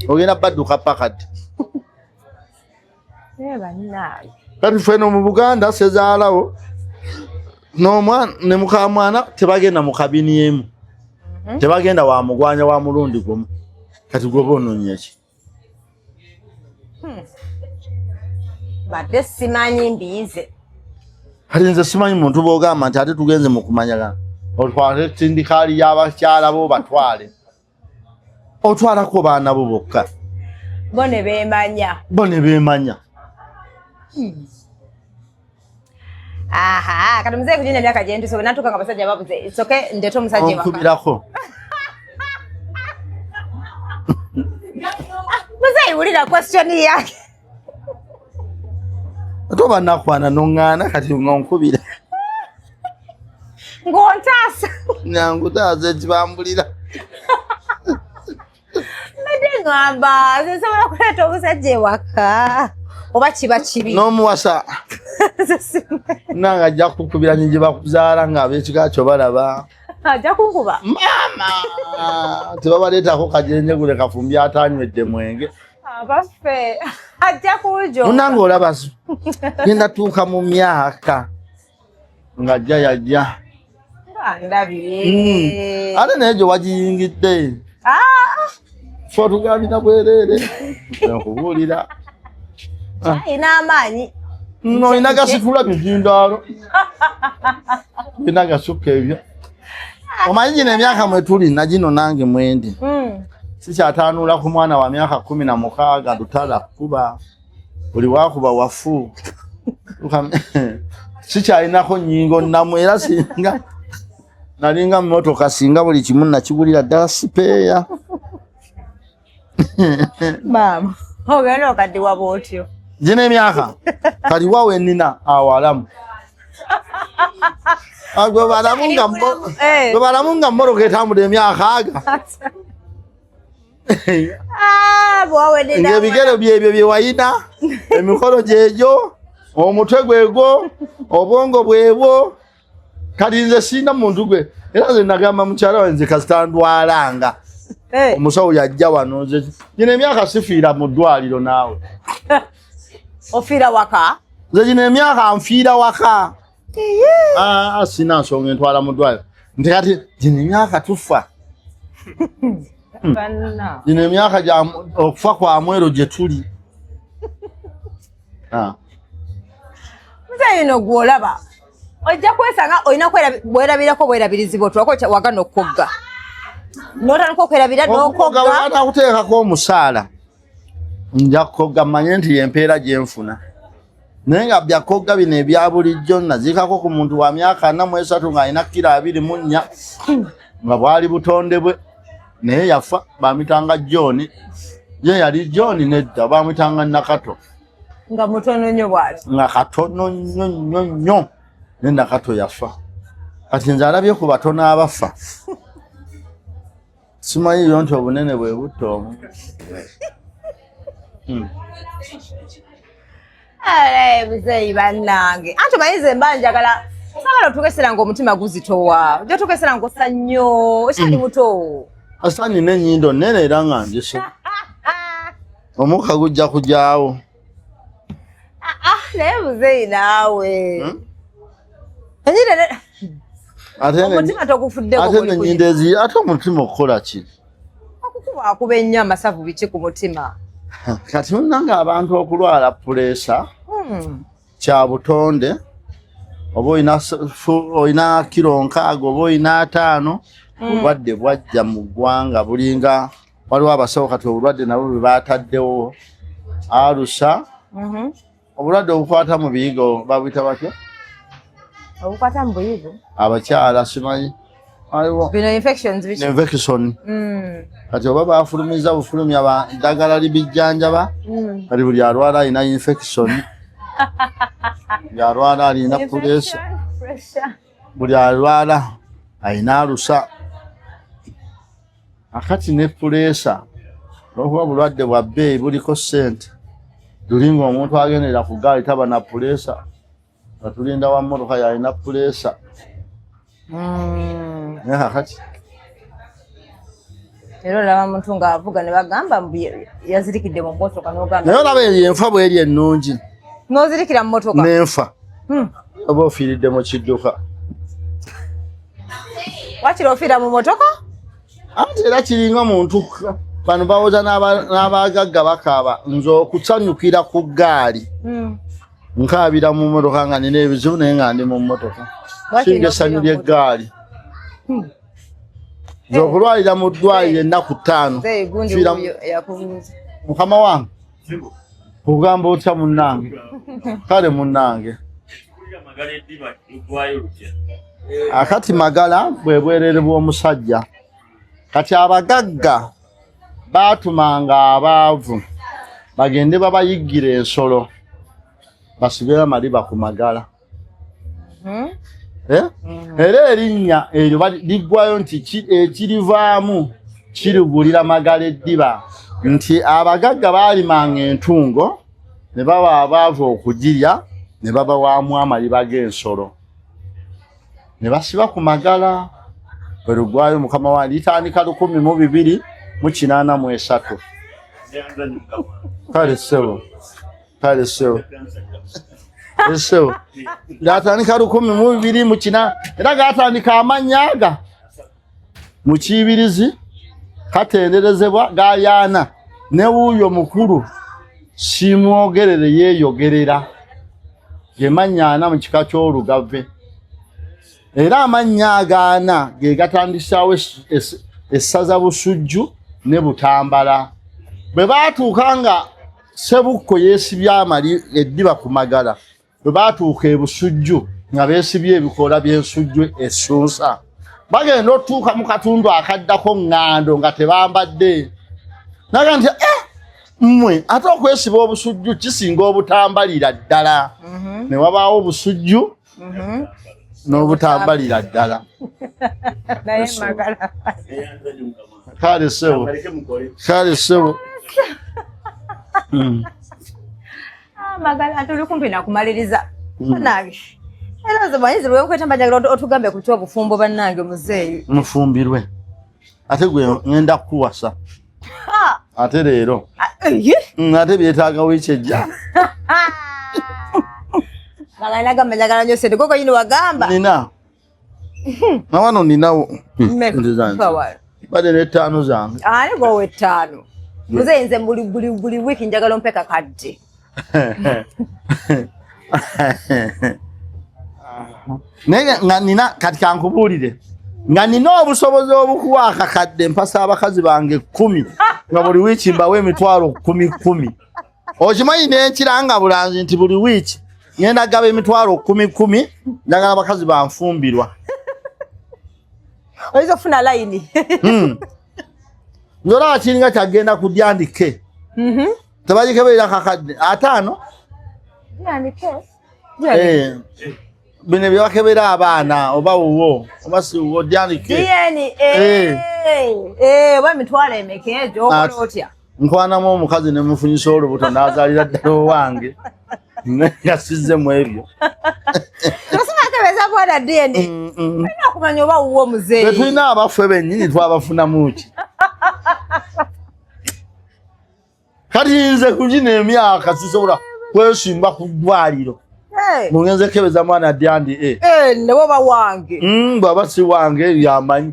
ogenda badduka pakati kati ffeno mu Buganda sezaalawo n'omwana ne mukamwana tebagenda mu kabini emu tebagenda wa mugwanya wa mulundi gumu kati gwoba onoonya ki badde simanyi mbiize kati nze simanyi muntu bw'ogamba nti ate tugenze mu kumanyagana otwale tindikaali y'abakyala bo batwale otwalako baana bo bokka bo ne beemanya kati muzee kujinya myaka gye ntusobe natuka nga basajja babuze isoke ndeeta omusajja onkubirako muzee Muzeyi ulira question yake. Toba nakwana nongana kati ngonkubira. Ngontasa. Nyangu taze kibambulira. Mede ngamba sisobola kuleta obusajja waka. Oba kiba kibi. N'omuwasa. Nanga ajja kukubira nyingi bakuzaala ng'ab'ekika kyo balaba. Ajja kunkuba. Mama! Tebabaleetako kajenje gule kafumbi atanywedde mwenge. Abaffe. Ajja kujo. Munange olaba genda tuuka mu myaka ng'ajja yajja. Ndabire. Ate naye gye wagiyingidde. Ffe otugambira bwereere. Nkubuulira. Ina amaanyi. No ina gasitula bizindaalo. Ina gasukka ebyo. Omanyi gino emyaka mwe tuli na gino nange mwendi. Sikyatanuula ku mwana wa myaka 16 lutala kuba buli wakuba wafu. Sikyalinako nnyingo nnamu era singa nalinga mmotoka singa buli kimu nakigulira ddala sipeeya. Mama, ogenda okaddiwa bw'otyo. Gino emyaka kali wawe nina awalamu. Gwe balamu nga mmoloka etambula emyaka aga. Ng'ebigere byebyo bye wayina, emikolo gyegyo, omutwe gwegwo, obwongo bwebwo, kati nze sina muntu gwe. Era nze nagamba mukyala we nze kasita ndwalanga. Omusawo yajja wano nze. Gino emyaka sifiira mu ddwaliro naawe. Ofiira waka? Nze gino emyaka nfiira waka. Sina nsonga entwala mu ddwaliro. Nti kati gino emyaka tufa. Gino emyaka gya okufa kwa mwero gye tuli. Muzeyi no gw'olaba. Ojja kwesanga olina bwerabirako bwerabirizibwa otwako wagana okugga. N'otandika okwerabira n'okogga. Banakuteekako omusaala. Nja kukogga mmanye nti y'empeera gye nfuna. Naye nga byakogga bino ebya bulijjo naziikako ku muntu wa myaka 43 ng'alina kilo 24 nga bwali butonde bwe. Naye yafa bamwitanga John. Ye yali John nedda bamwitanga Nakato. Nga mutono nnyo bw'ati. Nga katono nnyo. Ne Nakato yafa. Kati nze alabye ku batono abafa. Simanyi yo nti obunene bwe butta omu. Muzeyi bannange. Anti omanyize mba njagala sagala otukesera ng'omutima guzitowa. Ojja otukesera ng'ossa nnyo. Okyali muto. Asani n'ennyindo nnene era nga njise. Omukka gujja kujaawo. Naye muzeyi naawe. Omutima togufuddeko. Ate n'ennyindo ezi ate omutima okukola ki? Okuba ennyo amasavu biki ku mutima. Kati munnange abantu okulwala puleesa kya butonde oba olina kilo 6 oba olina 5 obulwadde bwajja mu ggwanga bulinga waliwo abasawo kati obulwadde nabo bwe baataddewo alusa obulwadde obukwata mu biyigo babuyita batya? Obukwata mu buyigo? Abakyala simanyi bino infections biki? Infection. Kati oba bafulumiza bufulumya eddagala libijjanjaba kati buli alwala alina infection. Buli alwala alina puleesa. Buli alwala alina alusa. Akati ne puleesa olw'okuba bulwadde bwa bbeeyi buliko ssente. Tulinga omuntu agendera ku gaali taba na puleesa. Atulinda wa mmotoka yalina puleesa. Kati era olaba muntu ng'avuga ne bagamba mbu yazirikidde mu mmotoka n'ogamba. Naye olaba eyo enfa bw'eri ennungi. N'ozirikira mu mmotoka? N'enfa. Oba ofiiridde mu kidduka. Wakiri ofiira mu mmotoka? Ate era kiringa muntu bano bawoza n'abagagga bakaaba nze okusanyukira ku ggaali. Nkaabira mu mmotoka nga nina ebizibu naye nga ndi mu mmotoka. Singa essanyu ly'eggaali. Nze okulwalira mu ddwaliro ennaku 5. Mukama wange kugamba otya munnange? Kale munnange akati magala bwe bwerere bw'omusajja. Kati abagagga baatumanga abaavu bagende babayiggira ensolo basibe amaliba ku magala. Era erinnya eryo liggwayo nti ekirivaamu kirigulira magala eddiba nti abagagga baalimanga entungo ne baba abaavu okugirya ne babawaamu amaliba g'ensolo ne basiba ku magala. Bwe lugwayo mukama wange litandika 1283. Kale ssebo gatandika 1283 era gatandika amanyaga mu kibirizi katenderezebwa gayaana ne wuuyo mukulu simwogerere yeeyogerera gemanyana mu kika ky'olugave. Era amannya agaana ge gatandisaawo essaza Busujju ne Butambala. Bwe baatuuka nga Sebukko yeesibye eddiba ku magala, bwe baatuuka e Busujju nga beesibye ebikoola by'ensujju essunsa, bagenda otuuka mu katundu akaddako ŋŋando nga tebambadde. Naga nti mmwe ate okwesiba obusujju kisinga obutambalira ddala. Ne wabaawo obusujju n'obutambalira ddala. Kale ssebo magala tuli kumpi nakumaliriza bannange. Era zimanyizi lwe nkwetamba njagala otugambe ku ky'obufumbo bannange muzeeyi. Mufumbirwe ate gwe ngenda kukuwasa ate leero ate byetaaga wiiki ejja. Magala nagamba njagala nnyo sente koko yino wagamba nina nawano ninawo bade n'ettaano zange. Ani gwowe ettaano muzeeyi nze buli wiiki njagala ompeka kadde. Naye nga nina kati kankubuulire nga nina obusobozi obukuwa akakadde mpasa abakazi bange 10 nga buli wiiki mbawe emitwalo 10. Okimanyi n'enkiranga bulanzi nti buli wiiki ngenda gaba emitwalo 10 njagala abakazi banfumbirwa. Oyinza okufuna layini. Ng'olaba kiringa kyagenda ku Dyandike. Tebagikeberera kakadde 5. Bino bye bakebera abaana oba wuwo oba si wuwo Dyandike. Oba emitwalo emeka egyo okola otya? Nkwanamu omukazi ne mufunyisa olubuto n'azaalira ddala owange yasizze mu ebyo. Tosoma kebeza bwana DNA. Olina okumanya oba wuwo muzeeyi. Bwe tulina abaffe bennyini twabafunamu ki? Kati nze kugina emyaka sisobola kwesimba ku ddwaliro. Mugenze kebeza mwana Dyandi ne baba wange. Baba si wange yamanyi.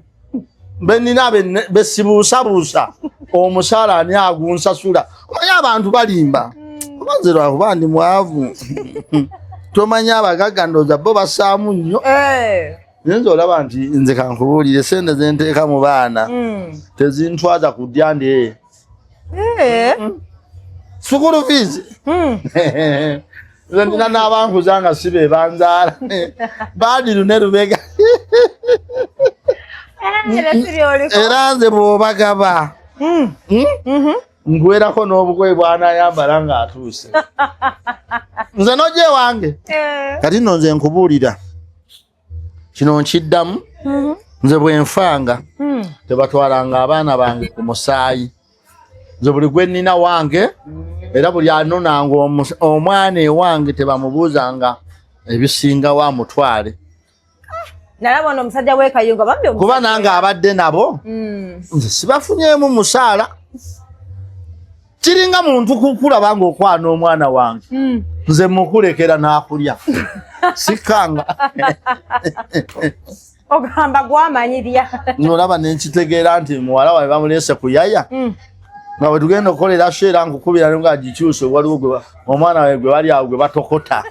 Benina besibuusabuusa omusaala ani agunsasula. Omanyi abantu balimba. Omanzira akuba ndi mwavu. Tomanya abagagga ndooza bo basaamu nnyo. Nze olaba nti nze kankubuulire sente ze nteeka mu baana tezintwaza ku Dyandi. Sukulu fees. Nze nina n'abankuza nga si be banzaala. Badiru ne Lubega. Era nze bw'obagaba ngwerako n'obugoye bw'anaayambala ng'atuuse. Nze n'ojja ewange kati nno nze nkubuulira kino nkiddamu nze bwe nfanga tebatwalanga abaana bange ku musaayi. Nze buli gwe nnina wange era buli anonanga omwana ewange tebamubuuzanga ebisingawo amutwale. Nalaba ono omusajja w'ekayunga bambi kuba nange abadde nabo nze sibafunyeemu musaala. Kiringa muntu kukulaba ng'okwana omwana wange nze mukulekera n'akulya sikanga. Ogamba gwamanyirya. Nolaba nenkitegeera nti muwala wawe bamuleese kuyaya nga bwe tugenda okukolera sheera nkukubira nga gikyuse waliwo omwana wawe gwe bali awo gwe batokota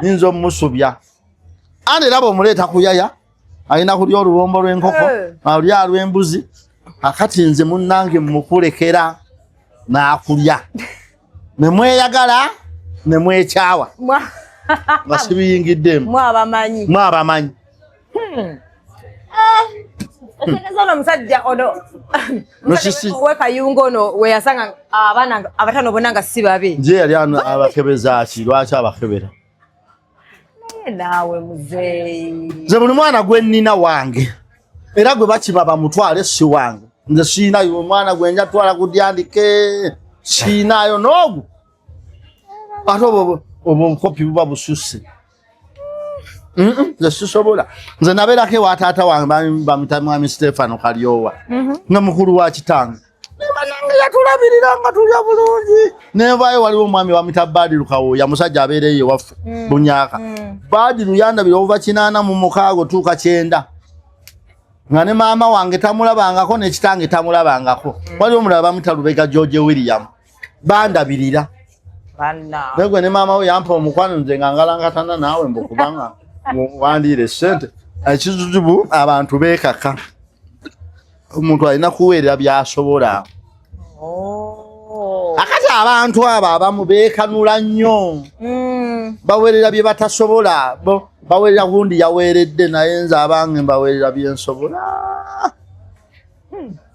ninza omusubya. Andi era bw'omuleeta kuyaya alina kulya olubombo lw'enkoko alya lw'embuzi akati nze munnange mukulekera n'akulya ne mweyagala ne mwekyawa nga sibiyingiddemu mwabamanyi. Otegeeza ono musajja ono wekayungo ono we yasanga abaana abatano bonna nga si babi. Je yali abakebeza ki lwaki abakebera? Naawe muzeeyi. Nze buli mwana gwe nnina wange era gwe bakiba bamutwale si wange. Nze siinayo omwana gwe nja twala kudyandike siinayo n'ogu. Ate obwo obukopi buba bususse. Nze sisobola. Nze nabeerako ewa taata wange bamuyita mwami Stefano Kalyowa nga mukulu wa kitange. Banange yatulabirira nga tulya bulungi. Nevaayo waliwo omwami bamuyita Badiru Kawoya musajja abeereyo ewaffe Bunyaka. Badiru yandabira okuva 8 mu mukaago tuuka 9. Nga ne maama wange tamulabangako n'ekitange tamulabangako. Waliwo omulala bamuyita Lubega George William. Bandabirira. Negwe ne maama we yampa omukwano nze nga ngalangatana naawe mbokubanga wandiire ssente. Ekizibu abantu beekaka. Omuntu alina kuweerera byasobola. Akati abantu abo abamu beekanula nnyo. Baweerera bye batasobola. Baweerera gundi yaweeredde naye nze abange mbaweerera bye nsobola.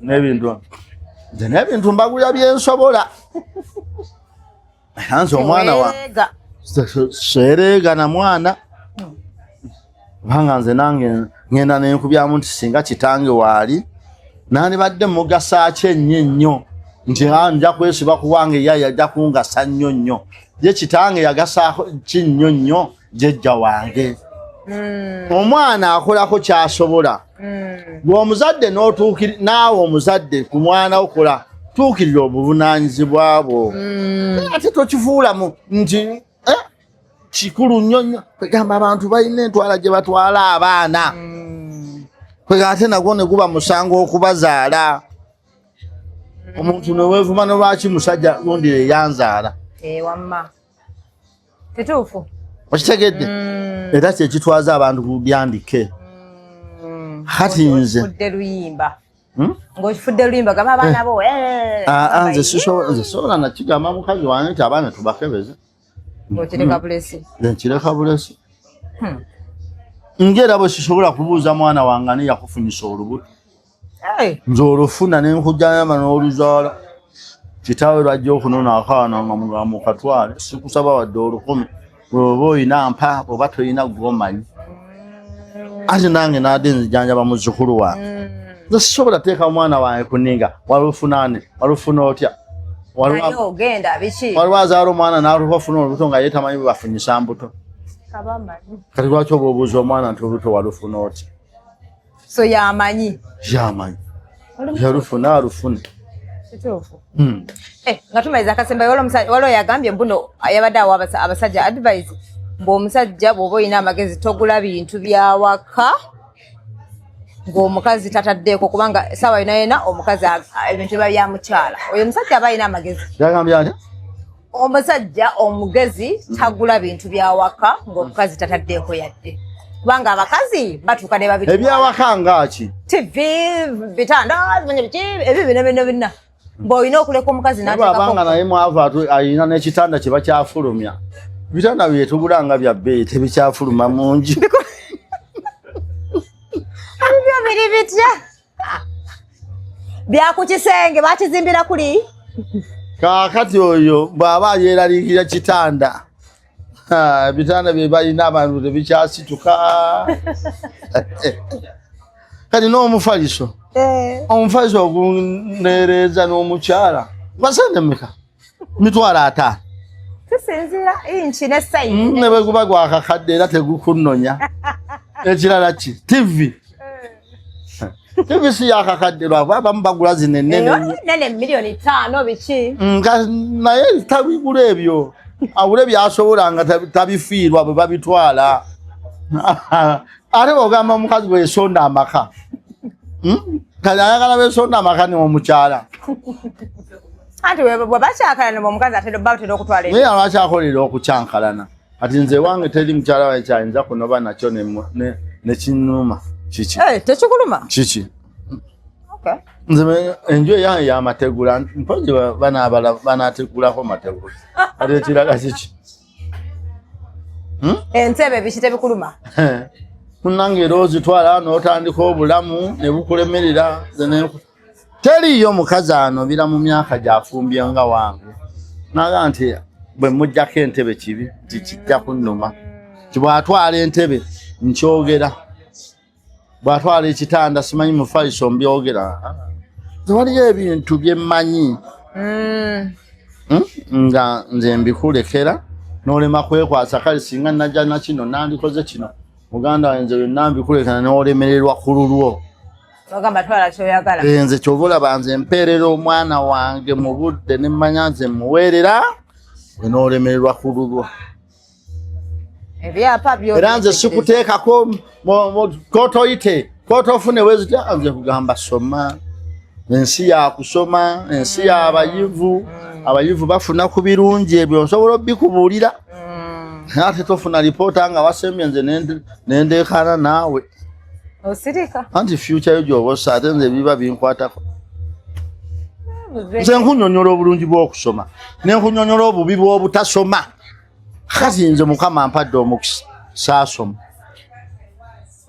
N'ebintu mbagulira bye nsobola. Hanze omwana wa sereega na mwana banga nze nange ngenda nenkubyamu nti singa kitange waali nandibadde mugasa ki ennyo nti nja kwesiba ku wange ye yajja kungasa nnyo ye kitange yagasa ki nnyo jjajja wange. Omwana akolako kyasobola. Bw'omuzadde n'otuukira naawe omuzadde ku mwana okola tuukirira obuvunaanyizibwa bwo. Ate tokifuula nti kikulu nnyo kwegamba abantu balina entwala gye batwala abaana. Kwega ate nagwo ne guba musango okubazaala. Omuntu ne weevuma ne lwaki musajja gundi yeyanzaala. Wamma. Kituufu. Okitegedde? Era kyekitwaza abantu ku byandike. Kati nze. Fudde luyimba. Ng'okifudde luyimba gamba abaana bo. Nze sisobola nakigamba mukazi wange nti abaana tubakebeze. Ng'okireka bulesi. Nkireka bulesi. Ngera bwe sisobola kubuuza mwana wange ani yakufunyisa olubuto. Nze olufuna ne nkujjama n'oluzaala. Kitaawe lwajja okunona akaana nga mugambo katwale. Sikusaba wadde 10. Oba oyina mpa oba toyina gwomanyi. Ate nange naadde nzijanjaba muzzukulu wange. Nze sisobola teeka omwana wange kuninga walufunaane walufuna otya. Ogenda biki? Waliwo azaala omwana n'alufuna olubuto nga ye tamanyi bwe bafunyisa mbuto. Kati lwaki oba obuuza omwana nti olubuto walufuna otya? So yamanyi. Yamanyi. Yalufuna alufune. Kituufu. Nga tumaliza akasembayo waliwo yagambye mbuno yabadde awo abasajja advice ng'omusajja bw'oba olina amagezi togula bintu byawaka ng'omukazi tataddeeko kubanga essaawa yona omukazi ebintu biba byamukyala. Oyo omusajja aba alina amagezi. Yagambye atya? Omusajja omugezi tagula bintu byawaka ng'omukazi tataddeeko yadde. Kubanga abakazi batuuka ne babitwala. Ebyawaka ngaki? TV, bitanda, ebyo bina. Ng'olina okuleka omukazi n'ateekako. Abanga naye mwava alina n'ekitanda kye bakyafulumya. Bitanda bye tugula nga bya bbeeyi tebikyafuluma mu nju. Ebyo biri bitya? Bya ku kisenge bakizimbira kuli? Kaakati oyo bw'aba yeeraliikira kitanda. Bitanda bye balina abantu tebikyasituka. Kati n'omufaliso. Omufaliso oguneereza n'omukyala. Basente mmeka? 5,000. Tusinzira inchi ne sayi. Ne bwe guba gwakakadde era tegukunnonya. Ekirala ki? TV. TV si yakakadde lwabo abamu bagula zino ennene. Nene milioni 5 biki? Naye tabigula ebyo. Abule byasobola nga tabifiirwa bwe babitwala. Ate bw'ogamba omukazi bwe yesonda amaka. Kati ayagala besonda amaka ne omukyala. Ati bwe bakyakalana omukazi atera okutwala ebyo. Naye lwaki akolera okukyankalana? Ati nze wange teri mukyala wange kyayinza kunoba nakyo ne kinnuma. Kiki? Tekikuluma? Kiki? Nze enju eyange y'amategula mpozi banaategulako mategula. Ate ekirala kiki? Entebe biki tebikuluma? Munange rozi twala n'otandika obulamu ne bukulemerera teriyo mukazi ano bira mu myaka gyafumbye nga wange naga nti bwe mujjako entebe kibi kijja kunnuma bw'atwala entebe nkyogera bw'atwala ekitanda simanyi mufaliso mbyogera waliyo ebintu bye mmanyi nga nze mbikulekera n'olema kwekwasa kale singa najja na kino nandikoze kino muganda wange byonna mbikulekera n'olemererwa ku lulwo bagamba twala kyoyagala nze kyobulaba nze mpeerera omwana wange mu budde ne mmanya nze muweerera n'olemererwa ku lulwo ebyapa byo era nze sikuteekako kotoyite kotofune wezitya nze kugamba soma ensi yakusoma ensi y'abayivu abayivu bafuna ku birungi ebyo osobola obikubuulira ate tofuna lipoota nga wasembye nze nendeekana naawe osirika anti future yo gy'obosa ate nze biba binkwatako nze nkunyonyola obulungi bw'okusoma ne nkunyonyola obubi bw'obutasoma kati nze mukama ampadde omukisa saasoma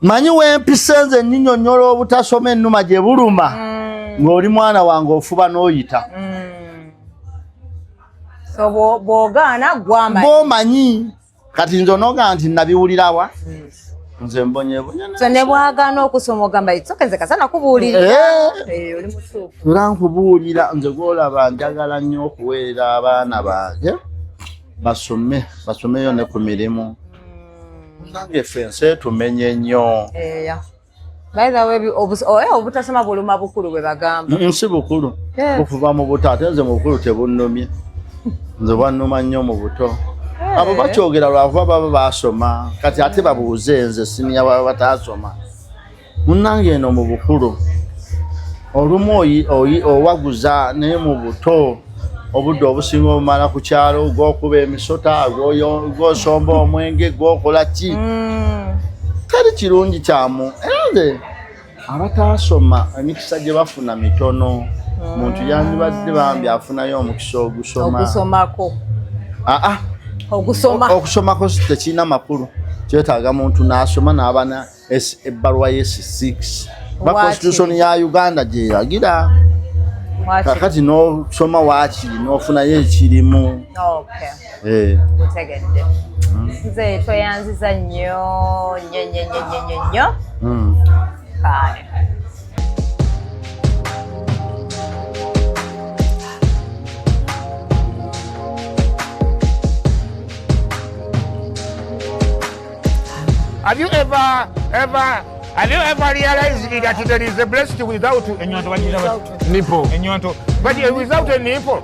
manyi wempisa nze nninyonyola obutasoma ennuma gye buluma ng'oli mwana wange ofuba n'oyita so bw'ogaana gw'amanyi bw'omanyi kati nze onoga nti nabiwulirawa nze mbonyebonye so ne bwagaana okusoma ogamba itsokenze kasana kubuulira oli mutuufu era nkubuulira nze gw'olaba njagala nnyo okuweerera abaana bange basomeyo ne ku mirimu nange fense tumenye nnyo by the way obutasoma buluma bukulu bwe bagamba nsi bukulu okuva mu buto ate nze mu bukulu tebunnumye nze bwannuma nnyo mu buto abo bakyogera lwakuba baba basoma kati ate babuuze nze siniya baba bataasoma munnange eno mu bukulu olumu owaguza naye mu buto obudde obusinga obumala ku kyalo gw'okuba emisota gw'osomba omwenge gw'okola ki teri kirungi kyamu nze abataasoma emikisa gye bafuna mitono muntu yandibadde bambi afunayo omukisa ogusomako okusomako tekirina makulu kyetaaga muntu n'asoma n'aba ebbaluwa y'S6 constitution ya Uganda gyeragira kakati n'osoma waakiri n'ofunayo ekirimu gutegedde nze tweyanziza nnyo kale Have you ever realized that there is a breast without a nipple? But without a nipple.